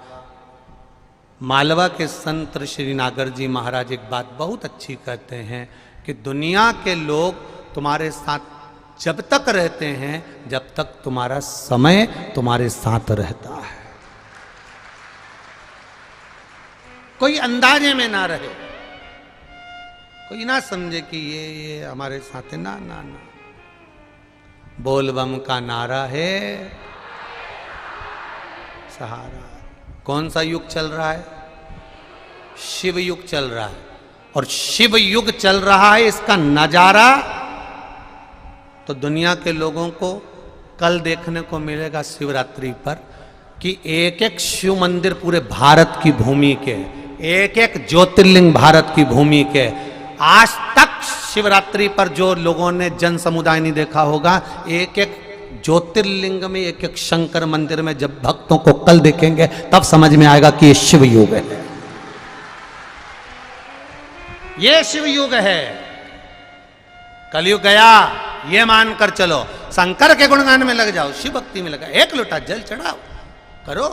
Speaker 1: मालवा के संत श्री नागर जी महाराज एक बात बहुत अच्छी कहते हैं कि दुनिया के लोग तुम्हारे साथ जब तक रहते हैं, जब तक तुम्हारा समय तुम्हारे साथ रहता है। कोई अंदाजे में ना रहे, कोई ना समझे कि ये हमारे साथ है। ना ना ना, बोलबम का नारा है सहारा। कौन सा युग चल रहा है? शिव युग चल रहा है। और शिव युग चल रहा है, इसका नजारा तो दुनिया के लोगों को कल देखने को मिलेगा शिवरात्रि पर, कि एक एक शिव मंदिर पूरे भारत की भूमि के, एक एक ज्योतिर्लिंग भारत की भूमि के, आज तक शिवरात्रि पर जो लोगों ने जन समुदाय नहीं देखा होगा, एक एक ज्योतिर्लिंग में, एक एक शंकर मंदिर में जब भक्तों को कल देखेंगे तब समझ में आएगा कि ये शिव युग है। ये शिव युग है। कलयुग गया ये मानकर चलो, शंकर के गुणगान में लग जाओ, शिव भक्ति में लगा, एक लोटा जल चढ़ाओ, करो,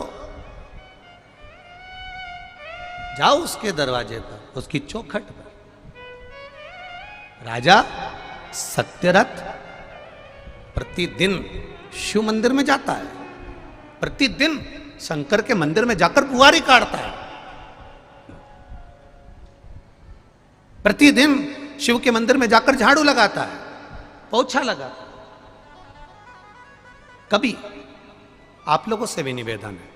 Speaker 1: जाओ उसके दरवाजे पर, उसकी चौखट पर। राजा सत्यरथ प्रतिदिन शिव मंदिर में जाता है, प्रतिदिन शंकर के मंदिर में जाकर बुआरी काटता है, प्रतिदिन शिव के मंदिर में जाकर झाड़ू लगाता है, पोछा लगाता है। कभी आप लोगों से भी निवेदन है,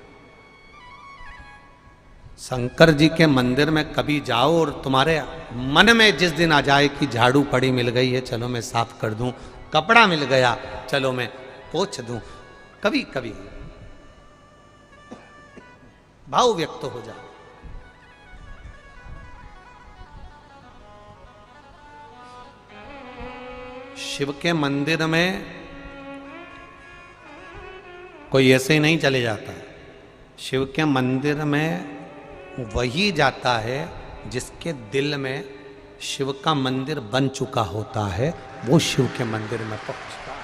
Speaker 1: शंकर जी के मंदिर में कभी जाओ और तुम्हारे मन में जिस दिन आ जाए कि झाड़ू पड़ी मिल गई है, चलो मैं साफ कर दूं, कपड़ा मिल गया चलो मैं पोंछ दूं, कभी कभी भाव व्यक्त हो जाए। शिव के मंदिर में कोई ऐसे ही नहीं चले जाता है। शिव के मंदिर में वही जाता है जिसके दिल में शिव का मंदिर बन चुका होता है, वो शिव के मंदिर में पहुंचता है।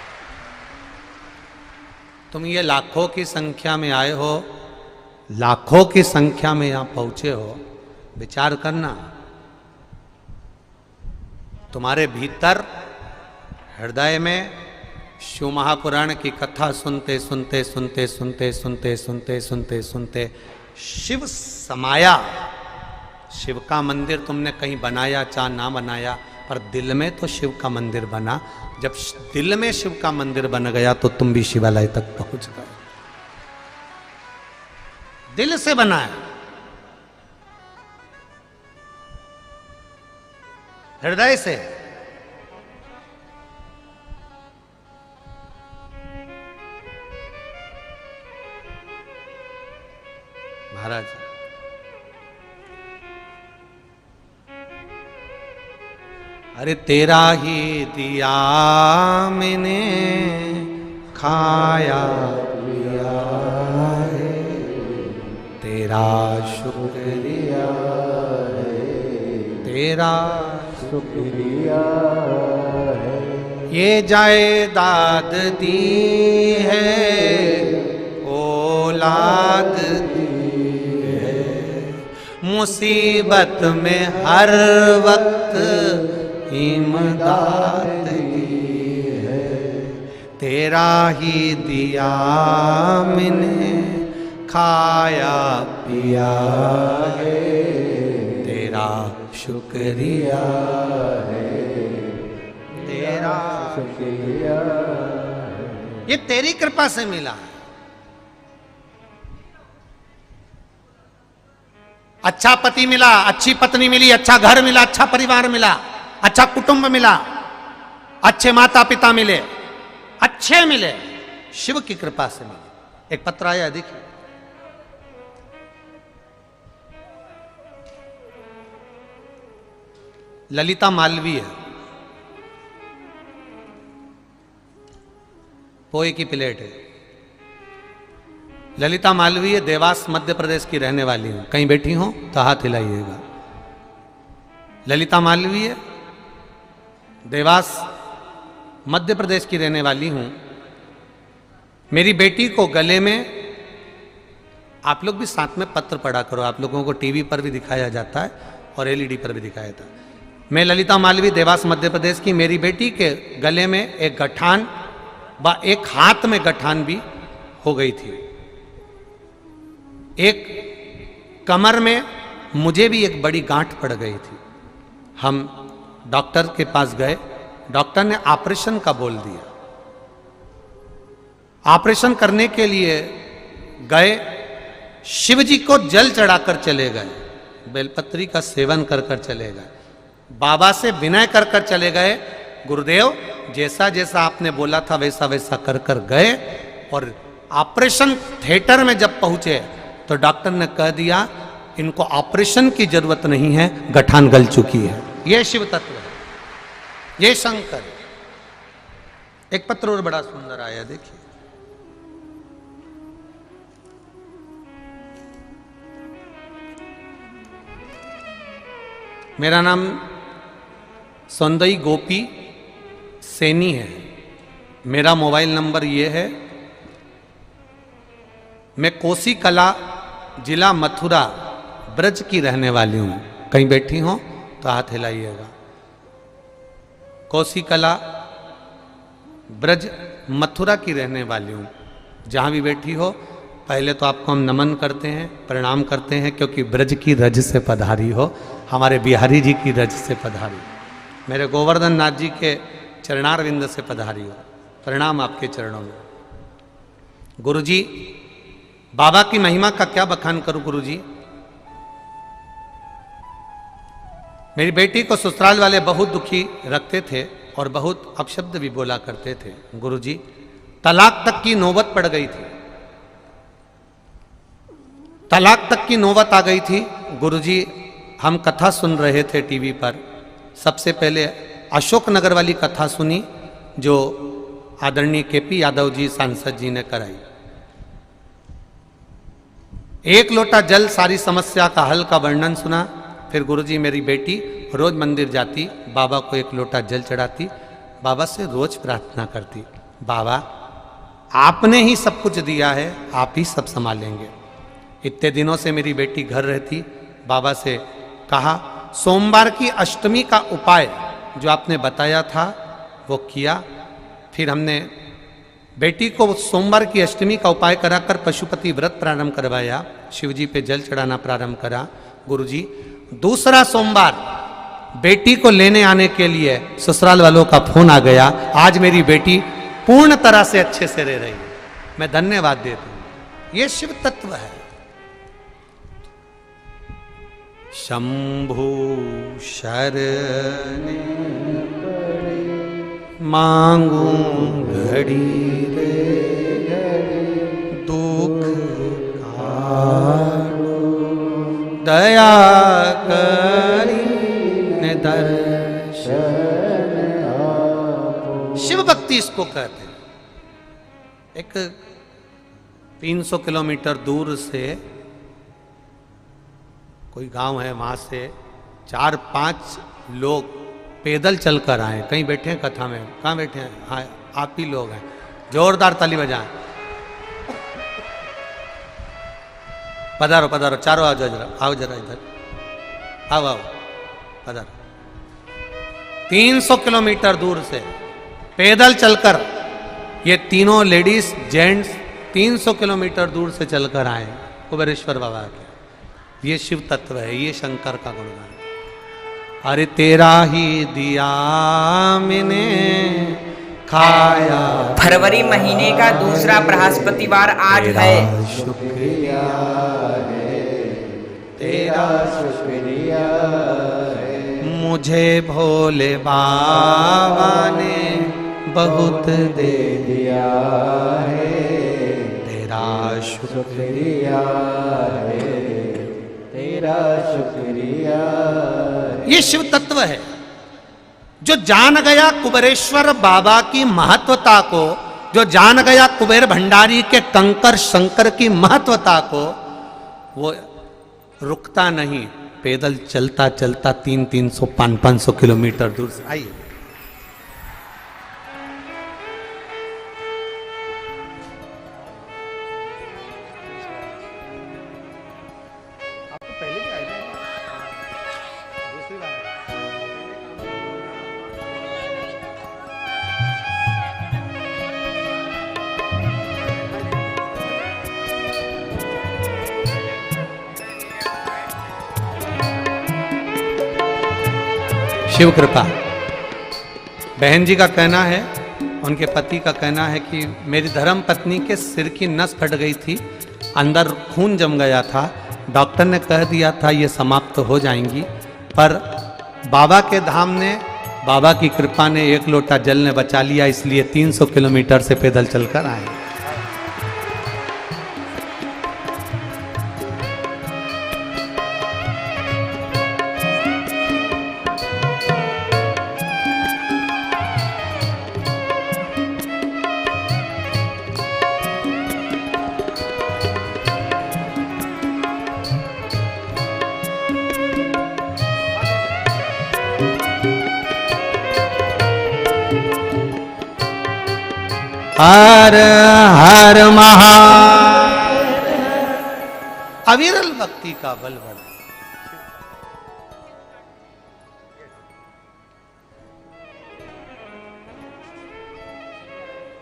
Speaker 1: तुम ये लाखों की संख्या में आए हो, लाखों की संख्या में यहां पहुंचे हो, विचार करना तुम्हारे भीतर हृदय में शिव महापुराण की कथा सुनते सुनते सुनते सुनते सुनते सुनते सुनते सुनते शिव समाया। शिव का मंदिर तुमने कहीं बनाया चाहे ना बनाया, पर दिल में तो शिव का मंदिर बना। जब दिल में शिव का मंदिर बन गया तो तुम भी शिवालय तक पहुंच गए। दिल से बनाया, हृदय से। महाराज अरे तेरा ही दिया मैंने खाया पिया है, तेरा शुक्रिया है, तेरा शुक्रिया है। ये जायदाद दी है, औलाद दी है, मुसीबत में हर वक्त इमदाद दी है। तेरा ही दिया मैंने खाया पिया है, तेरा शुक्रिया है, तेरा शुक्रिया है। ये तेरी कृपा से मिला है। अच्छा पति मिला, अच्छी पत्नी मिली, अच्छा घर मिला, अच्छा परिवार मिला, अच्छा कुटुंब मिला, अच्छे माता पिता मिले, अच्छे मिले, शिव की कृपा से मिले। एक पत्र आया, देखिए। ललिता मालवीय, पोए की प्लेट है। ललिता मालवीय देवास मध्य प्रदेश की रहने वाली हूं। कहीं बैठी हो तो हाथ हिलाइएगा। ललिता मालवीय देवास मध्य प्रदेश की रहने वाली हूं। मेरी बेटी को गले में, आप लोग भी साथ में पत्र पढ़ा करो, आप लोगों को टीवी पर भी दिखाया जाता है और एलईडी पर भी दिखाया जाता है। मैं ललिता मालवीय देवास मध्य प्रदेश की। मेरी बेटी के गले में एक गठान व एक हाथ में गठान भी हो गई थी। एक कमर में मुझे भी एक बड़ी गांठ पड़ गई थी। हम डॉक्टर के पास गए, डॉक्टर ने ऑपरेशन का बोल दिया। ऑपरेशन करने के लिए गए, शिव जी को जल चढ़ाकर चले गए, बेलपत्री का सेवन कर कर चले गए, बाबा से विनय कर कर चले गए। गुरुदेव जैसा जैसा आपने बोला था वैसा वैसा कर कर गए, और ऑपरेशन थिएटर में जब पहुंचे तो डॉक्टर ने कह दिया इनको ऑपरेशन की जरूरत नहीं है, गठान गल चुकी है। यह शिव तत्व है, यह शंकर। एक पत्र और बड़ा सुंदर आया, देखिए। मेरा नाम सौंदई गोपी सैनी है। मेरा मोबाइल नंबर ये है। मैं कोसी कला जिला मथुरा ब्रज की रहने वाली हूं। कहीं बैठी हो तो हाथ हिलाइएगा। कोसी कला ब्रज मथुरा की रहने वाली हूं। जहां भी बैठी हो, पहले तो आपको हम नमन करते हैं, प्रणाम करते हैं, क्योंकि ब्रज की रज से पधारी हो, हमारे बिहारी जी की रज से पधारी, मेरे गोवर्धन नाथ जी के चरणारविंद से पधारी हो। प्रणाम आपके चरणों में। गुरु जी, बाबा की महिमा का क्या बखान करूं गुरु जी। मेरी बेटी को ससुराल वाले बहुत दुखी रखते थे और बहुत अपशब्द भी बोला करते थे। गुरु जी, तलाक तक की नौबत पड़ गई थी। तलाक तक की नौबत आ गई थी। गुरुजी हम कथा सुन रहे थे टीवी पर, सबसे पहले अशोकनगर वाली कथा सुनी जो आदरणीय केपी यादव जी सांसद जी ने कराई। एक लोटा जल सारी समस्या का हल का वर्णन सुना। फिर गुरुजी मेरी बेटी रोज मंदिर जाती, बाबा को एक लोटा जल चढ़ाती, बाबा से रोज प्रार्थना करती, बाबा आपने ही सब कुछ दिया है, आप ही सब संभालेंगे। इतने दिनों से मेरी बेटी घर रहती, बाबा से कहा सोमवार की अष्टमी का उपाय जो आपने बताया था वो किया। फिर हमने बेटी को सोमवार की अष्टमी का उपाय कराकर पशुपति व्रत प्रारंभ करवाया, शिवजी पे जल चढ़ाना प्रारंभ करा। गुरुजी दूसरा सोमवार बेटी को लेने आने के लिए ससुराल वालों का फोन आ गया। आज मेरी बेटी पूर्ण तरह से अच्छे से रह रही है। मैं धन्यवाद देता हूं। ये शिव तत्व है। शंभु शरण मांगू घड़ी रे दुख काटो, दया करी ने दर्शन आपो। शिव भक्ति इसको कहते हैं। एक 300 किलोमीटर दूर से कोई गांव है, वहां से 4-5 लोग पैदल चलकर आए। कहीं बैठे हैं कथा में? कहाँ बैठे हैं? हाँ आप ही लोग हैं। जोरदार ताली बजाएं। पधारो पधारो, चारों आओ जरा, आओ जरा इधर, आओ आओ पधारो। 300 किलोमीटर दूर से पैदल चलकर ये तीनों लेडीज जेंट्स 300 किलोमीटर दूर से चलकर आए कुबेरेश्वर बाबा के। ये शिव तत्व है, ये शंकर का गुणगान। अरे तेरा ही दिया मैंने खाया।
Speaker 2: फरवरी महीने का दूसरा बृहस्पतिवार आज है।
Speaker 1: शुक्रिया है, तेरा शुक्रिया है, मुझे भोले बाबा ने बहुत दे दिया है, तेरा शुक्रिया है, तेरा शुक्रिया। ये शिव तत्व है जो जान गया कुबेरेश्वर बाबा की महत्वता को, जो जान गया कुबेर भंडारी के कंकर शंकर की महत्वता को, वो रुकता नहीं, पैदल चलता चलता 300-300 500 किलोमीटर दूर से। आइए शिव कृपा। बहन जी का कहना है, उनके पति का कहना है कि मेरी धर्म पत्नी के सिर की नस फट गई थी, अंदर खून जम गया था, डॉक्टर ने कह दिया था ये समाप्त हो जाएंगी, पर बाबा के धाम ने, बाबा की कृपा ने एक लोटा जल ने बचा लिया, इसलिए 300 किलोमीटर से पैदल चलकर आए। हर हर महा। अविरल भक्ति का बल बढ़ा।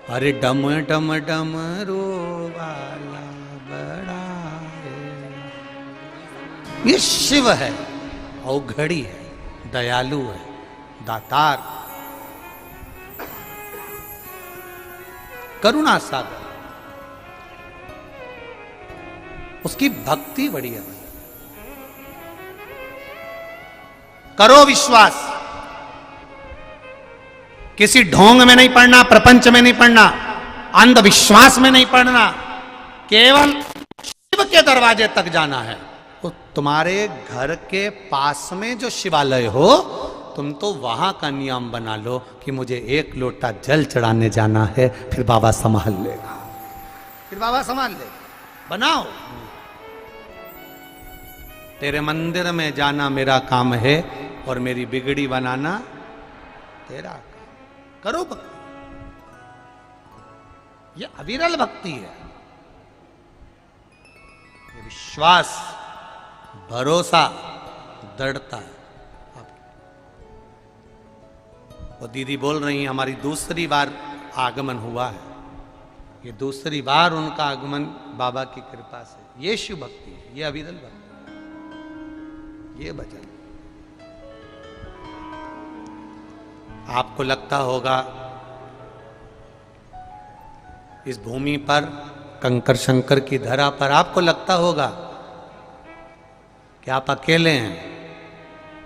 Speaker 1: अरे डम डम डम रो वाला बड़ा है। ये शिव है, औघड़ी है, दयालु है, दातार, करुणा सागर। उसकी भक्ति बड़ी है। करो विश्वास, किसी ढोंग में नहीं पड़ना, प्रपंच में नहीं पड़ना, अंधविश्वास में नहीं पड़ना, केवल शिव शिव के दरवाजे तक जाना है, तो तुम्हारे घर के पास में जो शिवालय हो, तुम तो वहां का नियम बना लो कि मुझे 1 लोटा जल चढ़ाने जाना है, फिर बाबा संभाल लेगा, फिर बाबा संभाल लेगा। बनाओ, तेरे मंदिर में जाना मेरा काम है और मेरी बिगड़ी बनाना तेरा काम। करो भक्ति, ये अविरल भक्ति है। ये विश्वास, भरोसा, दृढ़ता है। वो दीदी बोल रही हैं हमारी दूसरी बार आगमन हुआ है, ये दूसरी बार उनका आगमन बाबा की कृपा से। ये शिव भक्ति है, ये अविरल भक्ति, ये भजन। आपको लगता होगा इस भूमि पर, कंकर शंकर की धरा पर, आपको लगता होगा कि आप अकेले हैं,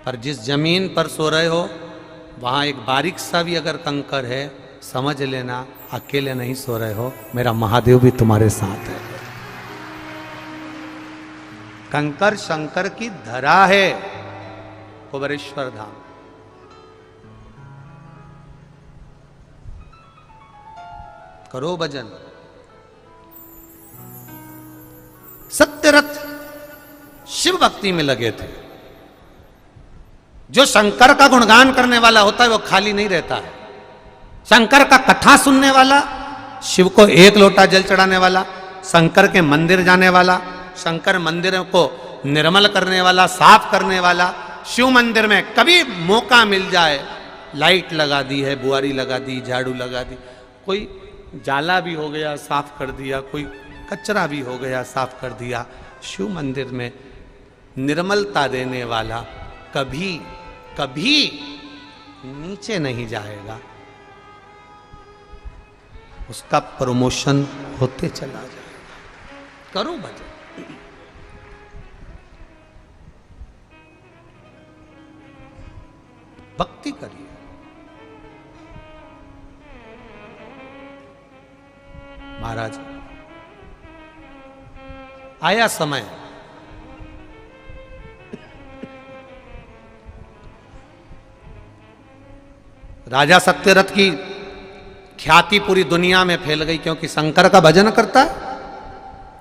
Speaker 1: पर जिस जमीन पर सो रहे हो वहां एक बारीक सा भी अगर कंकर है, समझ लेना अकेले नहीं सो रहे हो, मेरा महादेव भी तुम्हारे साथ है। कंकर शंकर की धरा है कुबेरेश्वर धाम। करो भजन। सत्यरथ शिव भक्ति में लगे थे। जो शंकर का गुणगान करने वाला होता है वो खाली नहीं रहता है। शंकर का कथा सुनने वाला, शिव को 1 लोटा जल चढ़ाने वाला, शंकर के मंदिर जाने वाला, शंकर मंदिर को निर्मल करने वाला, साफ करने वाला, शिव मंदिर में कभी मौका मिल जाए, लाइट लगा दी है, बुआरी लगा दी, झाड़ू लगा दी, कोई जाला भी हो गया साफ कर दिया, कोई कचरा भी हो गया साफ कर दिया, शिव मंदिर में निर्मलता देने वाला कभी कभी नीचे नहीं जाएगा, उसका प्रमोशन होते चला जाएगा। करो भजन। भक्ति करिए। महाराज, आया समय, राजा सत्यरथ की ख्याति पूरी दुनिया में फैल गई, क्योंकि शंकर का भजन करता है,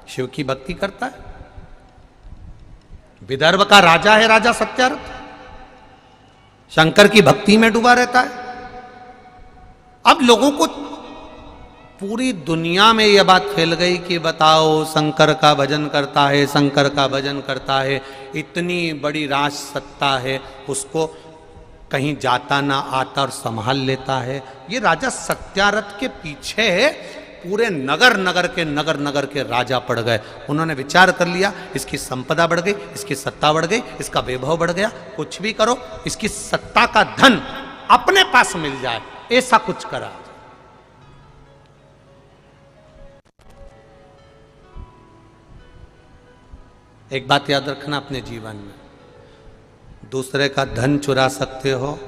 Speaker 1: शिव की भक्ति करता है। विदर्भ का राजा है राजा सत्यरथ, शंकर की भक्ति में डूबा रहता है। अब लोगों को पूरी दुनिया में यह बात फैल गई कि बताओ, शंकर का भजन करता है, शंकर का भजन करता है, इतनी बड़ी राज सत्ता है, उसको कहीं जाता ना आता और संभाल लेता है। ये राजा सत्यारथ के पीछे पूरे नगर नगर के राजा पड़ गए। उन्होंने विचार कर लिया, इसकी संपदा बढ़ गई, इसकी सत्ता बढ़ गई, इसका वैभव बढ़ गया, कुछ भी करो इसकी सत्ता का धन अपने पास मिल जाए, ऐसा कुछ करा। एक बात याद रखना अपने जीवन में, दूसरे का धन चुरा सकते हो,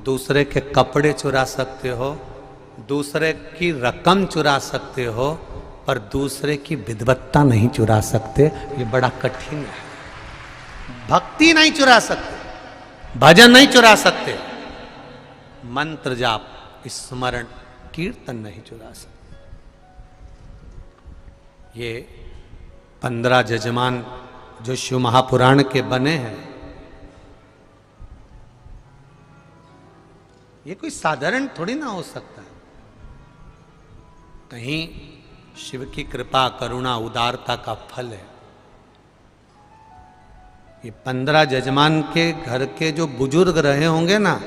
Speaker 1: दूसरे के कपड़े चुरा सकते हो, दूसरे की रकम चुरा सकते हो, पर दूसरे की विद्वत्ता नहीं चुरा सकते। ये बड़ा कठिन है। भक्ति नहीं चुरा सकते, भजन नहीं चुरा सकते, मंत्र जाप, स्मरण, कीर्तन नहीं चुरा सकते। ये 15 जजमान जो शिव महापुराण के बने हैं, ये कोई साधारण थोड़ी ना हो सकता है। कहीं शिव की कृपा, करुणा, उदारता का फल है। ये 15 जजमान के घर के जो बुजुर्ग रहे होंगे ना,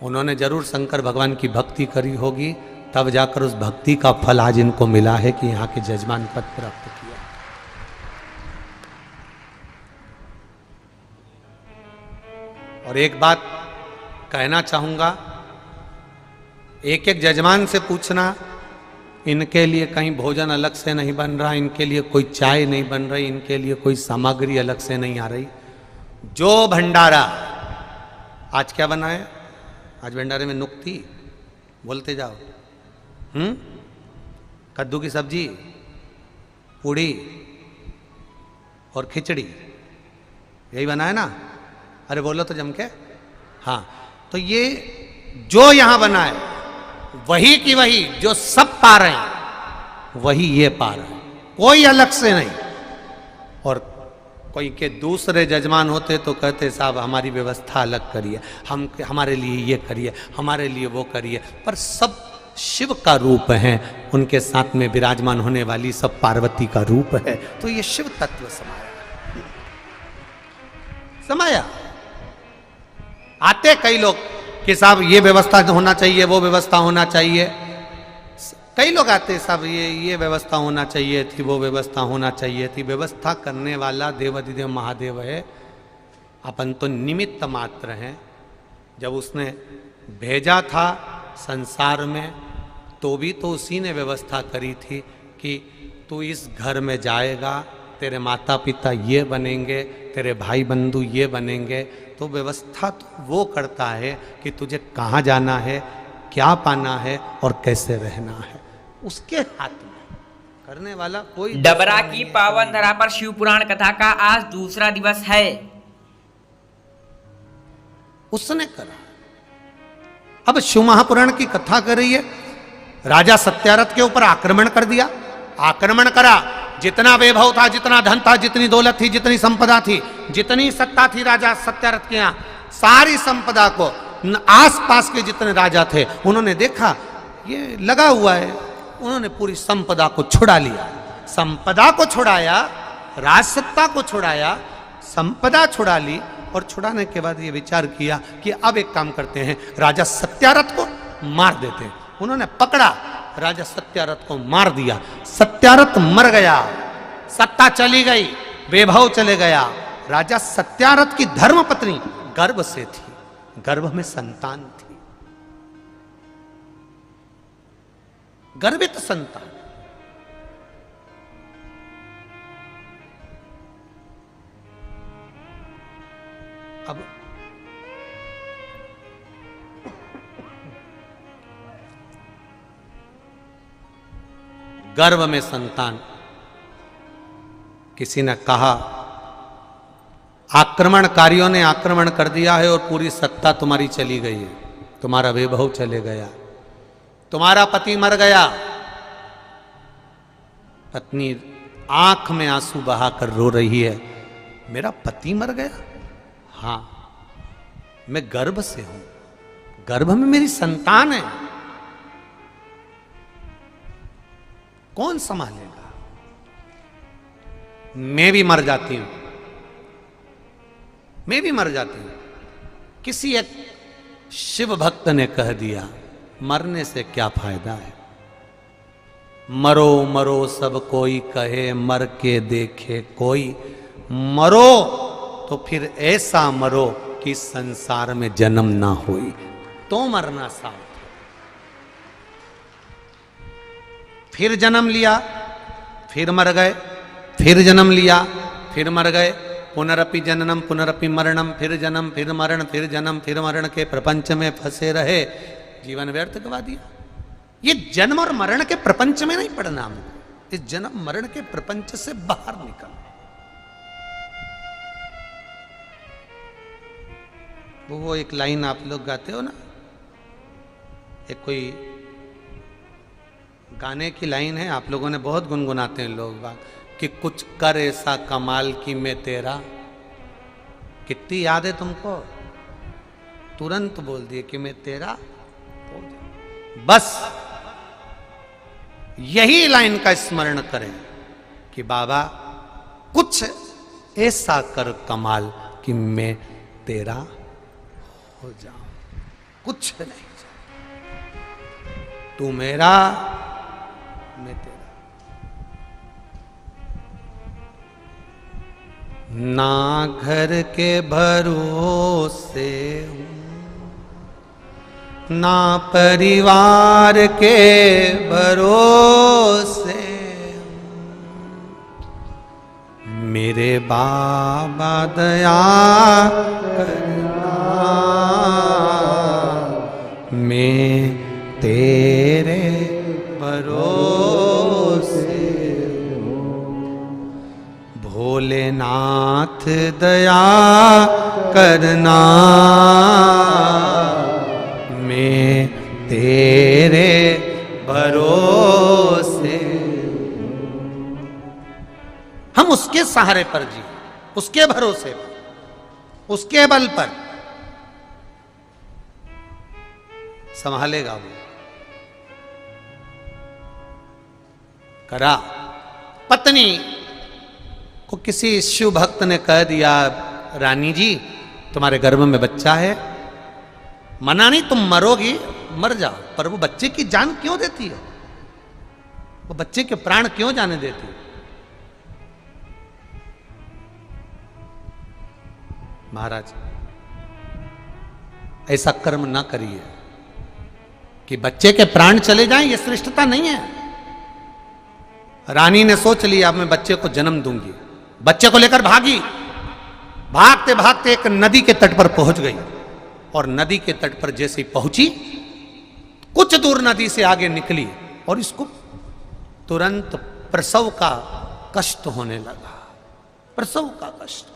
Speaker 1: उन्होंने जरूर शंकर भगवान की भक्ति करी होगी, तब जाकर उस भक्ति का फल आज इनको मिला है कि यहाँ के जजमान पद प्राप्त किया। और एक बात कहना चाहूंगा, एक एक जजमान से पूछना, इनके लिए कहीं भोजन अलग से नहीं बन रहा, इनके लिए कोई चाय नहीं बन रही, इनके लिए कोई सामग्री अलग से नहीं आ रही। जो भंडारा, आज क्या बना है? आज भंडारे में नुक्ती, बोलते जाओ। कद्दू की सब्जी, पूड़ी, और खिचड़ी, यही बना है ना? अरे बोलो तो जम के। हाँ, तो ये जो यहां बना है वही की वही, जो सब पा रहे हैं वही ये पा रहे हैं, कोई अलग से नहीं। और कोई के दूसरे जजमान होते तो कहते साहब हमारी व्यवस्था अलग करिए, हमारे लिए ये करिए, हमारे लिए वो करिए, पर सब शिव का रूप है, उनके साथ में विराजमान होने वाली सब पार्वती का रूप है। तो ये शिव तत्व समाया। आते कई लोग कि साहब ये व्यवस्था होना चाहिए, वो व्यवस्था होना चाहिए। कई लोग आते साहब ये व्यवस्था होना चाहिए थी, वो व्यवस्था होना चाहिए थी। व्यवस्था करने वाला देवाधिदेव महादेव है, अपन तो निमित्त मात्र हैं। जब उसने भेजा था संसार में तो भी तो उसी ने व्यवस्था करी थी कि तू इस घर में जाएगा, तेरे माता पिता ये बनेंगे, तेरे भाई बंधु ये बनेंगे। तो व्यवस्था तो वो करता है कि तुझे कहाँ जाना है, क्या पाना है और कैसे रहना है, उसके हाथ में। करने वाला कोई।
Speaker 2: डबरा की पावन धरा पर शिव पुराण कथा का आज दूसरा दिवस है।
Speaker 1: उसने करा। अब शिव महापुराण की कथा कर रही है। राजा सत्यारथ के ऊपर आक्रमण कर दिया, आक्रमण करा। जितना वैभव था, जितना धन था, जितनी दौलत थी, जितनी संपदा थी, जितनी सत्ता थी राजा सत्यारथ के यहाँ, सारी संपदा को आसपास के जितने राजा थे उन्होंने देखा ये लगा हुआ है, उन्होंने पूरी संपदा को छुड़ा लिया। संपदा को छुड़ाया, राजसत्ता को छुड़ाया, संपदा छुड़ा ली। और छुड़ाने के बाद ये विचार किया कि अब एक काम करते हैं, राजा सत्यारथ को मार देते हैं। उन्होंने पकड़ा, राजा सत्यारथ को मार दिया। सत्यारथ मर गया, सत्ता चली गई, वैभव चले गया। राजा सत्यारथ की धर्मपत्नी गर्भ से थी, गर्भ में संतान थी, गर्भित संतान। अब गर्भ में संतान, किसी ने कहा आक्रमणकारियों ने आक्रमण कर दिया है और पूरी सत्ता तुम्हारी चली गई है, तुम्हारा वैभव चले गया, तुम्हारा पति मर गया। पत्नी आंख में आंसू बहाकर रो रही है, मेरा पति मर गया? हाँ, मैं गर्भ से हूं, गर्भ में मेरी संतान है, कौन संभालेगा? मैं भी मर जाती हूं, मैं भी मर जाती हूं। किसी एक शिव भक्त ने कह दिया, मरने से क्या फायदा है, मरो मरो सब कोई कहे, मर के देखे कोई। मरो तो फिर ऐसा मरो कि संसार में जन्म ना होई, तो मरना साथ। फिर जन्म लिया, फिर मर गए, फिर जन्म लिया, फिर मर गए। पुनरपि जननम पुनरपि मरणम, फिर जन्म फिर मरण, फिर जन्म फिर मरण के प्रपंच में फंसे रहे, जीवन व्यर्थ गवा दिया। ये जन्म और मरण के प्रपंच में नहीं पड़ना, इस जन्म मरण के प्रपंच से बाहर निकल। वो एक लाइन आप लोग गाते हो ना, एक कोई गाने की लाइन है, आप लोगों ने बहुत गुनगुनाते हैं लोग बात, कि कुछ कर ऐसा कमाल कि मैं तेरा। कितनी याद है तुमको? तुरंत बोल दिए कि मैं तेरा। बस यही लाइन का स्मरण करें कि बाबा कुछ ऐसा कर कमाल कि मैं तेरा हो जाऊं, कुछ नहीं, तू मेरा मैं तेरा। ना घर के भरोसे हूं, ना परिवार के भरोसे हूं, मेरे बाबा दया करना, मैं तेरे भरोसे हूं। भोलेनाथ करना, मैं तेरे भरोसे। हम उसके सहारे पर जी, उसके भरोसे पर, उसके बल पर। संभालेगा वो। करा पत्नी को किसी शिव भक्त ने कह दिया, रानी जी तुम्हारे गर्भ में बच्चा है, मना नहीं, तुम मरोगी, मर जाओ, पर वो बच्चे की जान क्यों देती है? वो बच्चे के प्राण क्यों जाने देती है? महाराज ऐसा कर्म ना करिए कि बच्चे के प्राण चले जाएं, ये श्रेष्ठता नहीं है। रानी ने सोच लिया अब मैं बच्चे को जन्म दूंगी, बच्चे को लेकर भागी। भागते भागते एक नदी के तट पर पहुंच गई, और नदी के तट पर जैसे ही पहुंची, कुछ दूर नदी से आगे निकली और इसको तुरंत प्रसव का कष्ट होने लगा। प्रसव का कष्ट।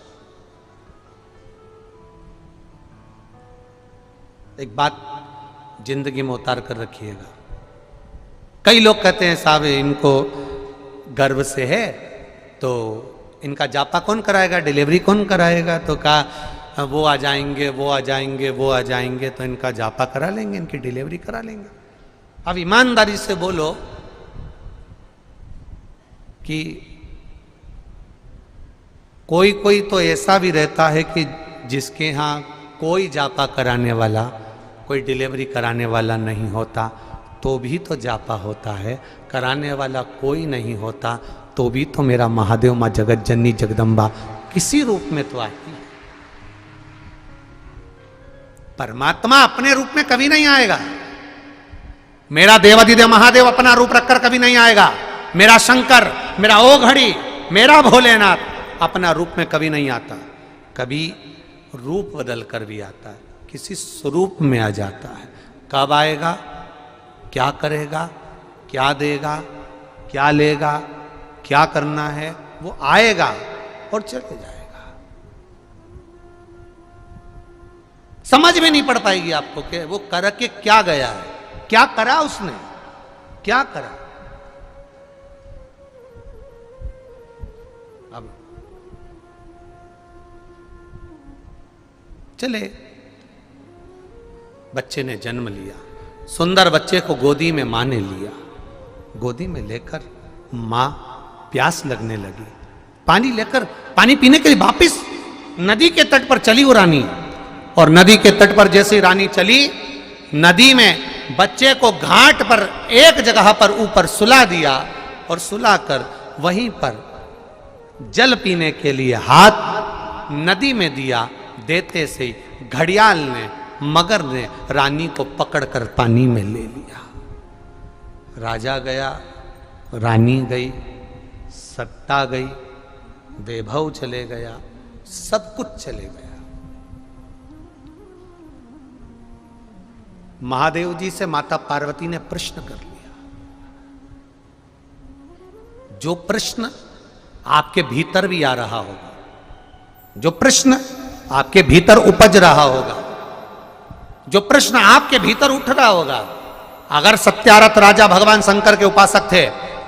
Speaker 1: एक बात जिंदगी में उतार कर रखिएगा। कई लोग कहते हैं साहब इनको गर्भ से है तो इनका जापा कौन कराएगा, डिलीवरी कौन कराएगा? तो कहा वो आ जाएंगे, वो आ जाएंगे, वो आ जाएंगे, तो इनका जापा करा लेंगे, इनकी डिलीवरी करा लेंगे। अब ईमानदारी से बोलो कि कोई कोई तो ऐसा भी रहता है कि जिसके यहाँ कोई जापा कराने वाला, कोई डिलीवरी कराने वाला नहीं होता, तो भी तो जापा होता है। कराने वाला कोई नहीं होता तो भी तो मेरा महादेव माँ जगत जननी जगदम्बा किसी रूप में तो आती है। परमात्मा अपने रूप में कभी नहीं आएगा। मेरा देवाधिदेव महादेव अपना रूप रखकर कभी नहीं आएगा। मेरा शंकर, मेरा ओघड़ी, मेरा भोलेनाथ अपना रूप में कभी नहीं आता। कभी रूप बदल कर भी आता है, किसी स्वरूप में आ जाता है। कब आएगा, क्या करेगा, क्या देगा, क्या लेगा, क्या करना है, वो आएगा और चले जाएगा। समझ में नहीं पड़ पाएगी आपको कि वो करके क्या गया है, क्या करा उसने, क्या करा। अब चले, बच्चे ने जन्म लिया, सुंदर बच्चे को गोदी में मां ने लिया। गोदी में लेकर मां प्यास लगने लगी, पानी लेकर पानी पीने के लिए वापिस नदी के तट पर चली वो रानी। और नदी के तट पर जैसे रानी चली, नदी में बच्चे को घाट पर एक जगह पर ऊपर सुला दिया, और सुलाकर वहीं पर जल पीने के लिए हाथ नदी में दिया। देते से घड़ियाल ने, मगर ने रानी को पकड़कर पानी में ले लिया। राजा गया, रानी गई, सत्ता गई, वैभव चले गया, सब कुछ चले गया। महादेव जी से माता पार्वती ने प्रश्न कर लिया, जो प्रश्न आपके भीतर भी आ रहा होगा, जो प्रश्न आपके भीतर उपज रहा होगा, जो प्रश्न आपके भीतर उठ रहा होगा। अगर सत्यारथ राजा भगवान शंकर के उपासक थे,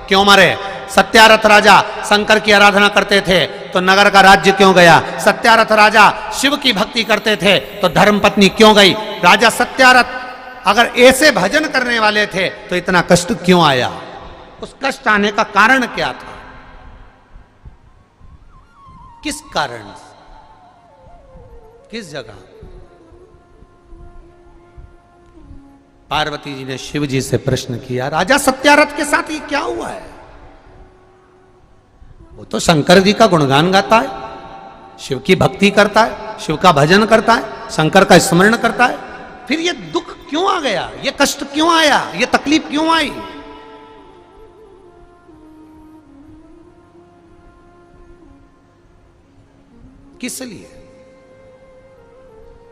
Speaker 1: क्यों मरे? सत्यारथ राजा शंकर की आराधना करते थे तो नगर का राज्य क्यों गया? सत्यारथ राजा शिव की भक्ति करते थे तो धर्मपत्नी क्यों गई? राजा सत्यारथ अगर ऐसे भजन करने वाले थे तो इतना कष्ट क्यों आया? उस कष्ट आने का कारण क्या था? किस कारण, किस जगह? पार्वती जी ने शिव जी से प्रश्न किया, राजा सत्यारथ के साथ ये क्या हुआ है? वो तो शंकर जी का गुणगान गाता है, शिव की भक्ति करता है, शिव का भजन करता है, शंकर का स्मरण करता है, फिर ये दुख क्यों आ गया? ये कष्ट क्यों आया? ये तकलीफ क्यों आई? किस लिए?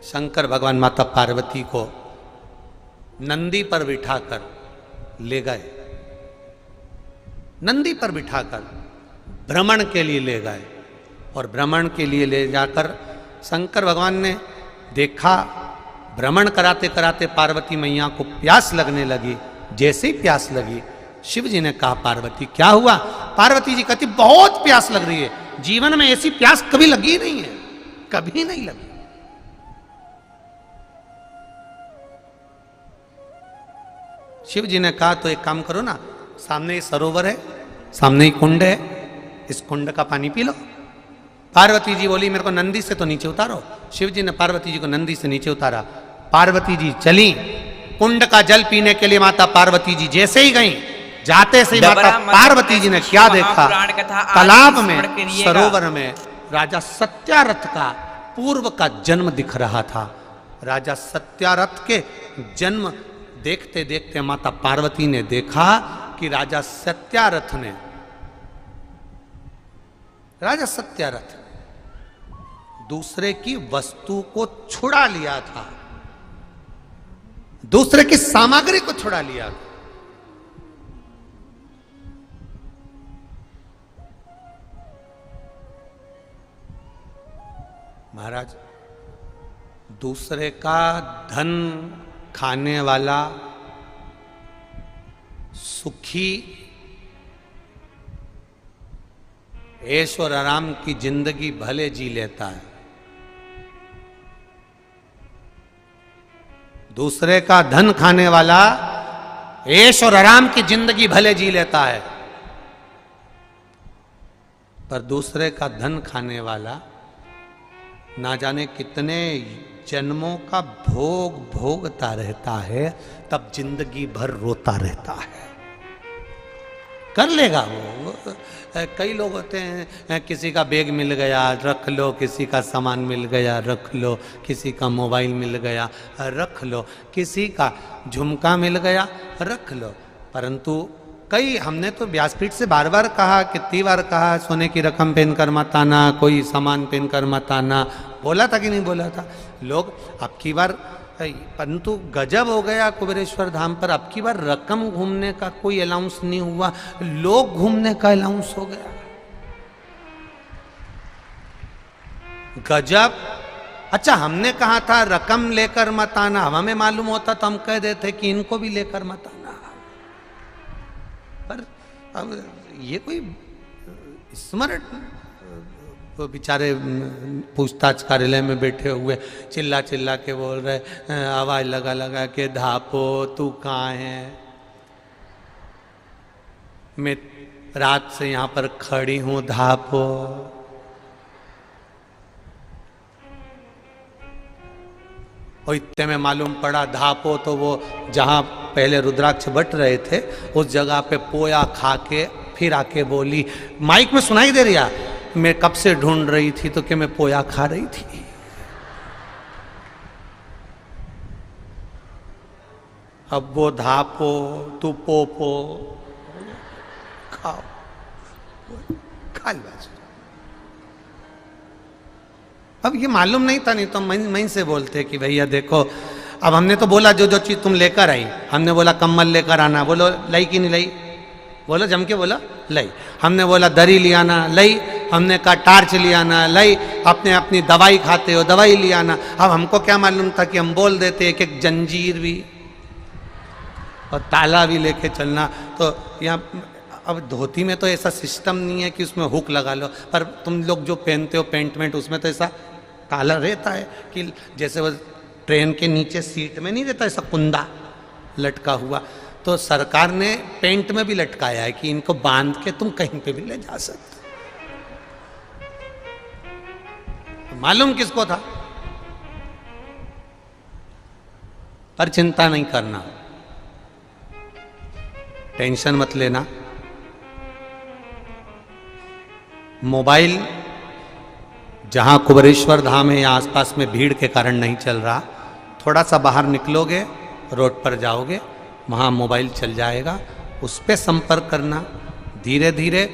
Speaker 1: शंकर भगवान माता पार्वती को नंदी पर बिठाकर ले गए, नंदी पर बिठाकर भ्रमण के लिए ले गए। और भ्रमण के लिए ले जाकर शंकर भगवान ने देखा भ्रमण कराते कराते पार्वती मैया को प्यास लगने लगी। जैसे ही प्यास लगी, शिव जी ने कहा पार्वती क्या हुआ? पार्वती जी कहती बहुत प्यास लग रही है, जीवन में ऐसी प्यास कभी लगी नहीं है, कभी नहीं लगी। शिव जी ने कहा तो एक काम करो ना, सामने ही सरोवर है, सामने ही कुंड है, इस कुंड का पानी पी लो। पार्वती जी बोली मेरे को नंदी से तो नीचे उतारो। शिव जी ने पार्वती जी को नंदी से नीचे उतारा। पार्वती जी चली कुंड का जल पीने के लिए। माता पार्वती जी जैसे ही गई, जाते से ही माता पार्वती जी ने क्या देखा? तालाब में, सरोवर में राजा सत्यारथ का पूर्व का जन्म दिख रहा था। राजा सत्यारथ के जन्म देखते देखते माता पार्वती ने देखा कि राजा सत्यारथ दूसरे की वस्तु को छुड़ा लिया था, दूसरे की सामग्री को छुड़ा लिया था। महाराज, दूसरे का धन खाने वाला सुखी ऐश और आराम की जिंदगी भले जी लेता है, दूसरे का धन खाने वाला ऐश और आराम की जिंदगी भले जी लेता है, पर दूसरे का धन खाने वाला ना जाने कितने जन्मों का भोग भोगता रहता है, तब जिंदगी भर रोता रहता है। कर लेगा वो। कई लोग होते हैं, किसी का बैग मिल गया रख लो, किसी का सामान मिल गया रख लो, किसी का मोबाइल मिल गया रख लो, किसी का झुमका मिल गया रख लो। परंतु कई, हमने तो व्यासपीठ से बार बार कहा, कितनी बार कहा, सोने की रकम पहनकर मत आना, कोई सामान पहनकर मत आना, बोला था कि नहीं बोला था? लोग अब की बार, परंतु गजब हो गया कुबेरेश्वर धाम पर, अब की बार रकम घूमने का कोई अलाउंस नहीं हुआ, लोग घूमने का अलाउंस हो गया। गजब। अच्छा, हमने कहा था रकम लेकर मत आना, हमें मालूम होता तो हम कह देते कि इनको भी लेकर मत आना। पर अब ये कोई स्मरण, वो बेचारे पूछताछ कार्यालय में बैठे हुए चिल्ला चिल्ला के बोल रहे, आवाज लगा लगा के, धापो तू कहाँ है? मैं रात से यहाँ पर खड़ी हूँ, धापो। और इतने में मालूम पड़ा धापो तो वो जहाँ पहले रुद्राक्ष बट रहे थे उस जगह पे पोया खा के फिर आके बोली, माइक में सुनाई दे रहा, मैं कब से ढूंढ रही थी तो कि मैं पोया खा रही थी। अब वो धापो तू पोपो, खाओ खा लो। अब ये मालूम नहीं था, नहीं तो मैं से बोलते कि भैया देखो, अब हमने तो बोला जो जो चीज तुम लेकर आई, हमने बोला कम्बल लेकर आना, बोलो लाई कि नहीं लाई? बोलो जम के बोला लाई। हमने बोला दरी ले आना, लाई। हमने कहा टार्च ले आना, लाई। अपने अपनी दवाई खाते हो, दवाई ले आना। अब हमको क्या मालूम था कि हम बोल देते एक एक जंजीर भी और ताला भी लेके चलना। तो यहाँ अब धोती में तो ऐसा सिस्टम नहीं है कि उसमें हुक लगा लो, पर तुम लोग जो पहनते हो पेंट वेंट, उसमें तो ऐसा ताला रहता है कि जैसे वो ट्रेन के नीचे सीट में नहीं रहता ऐसा कुंदा लटका हुआ, तो सरकार ने पेंट में भी लटकाया है कि इनको बांध के तुम कहीं पे भी ले जा सकते। मालूम किसको था? पर चिंता नहीं करना, टेंशन मत लेना। मोबाइल जहां कुबेरेश्वर धाम है या आसपास में भीड़ के कारण नहीं चल रहा, थोड़ा सा बाहर निकलोगे, रोड पर जाओगे, वहाँ मोबाइल चल जाएगा, उस पर संपर्क करना। धीरे धीरे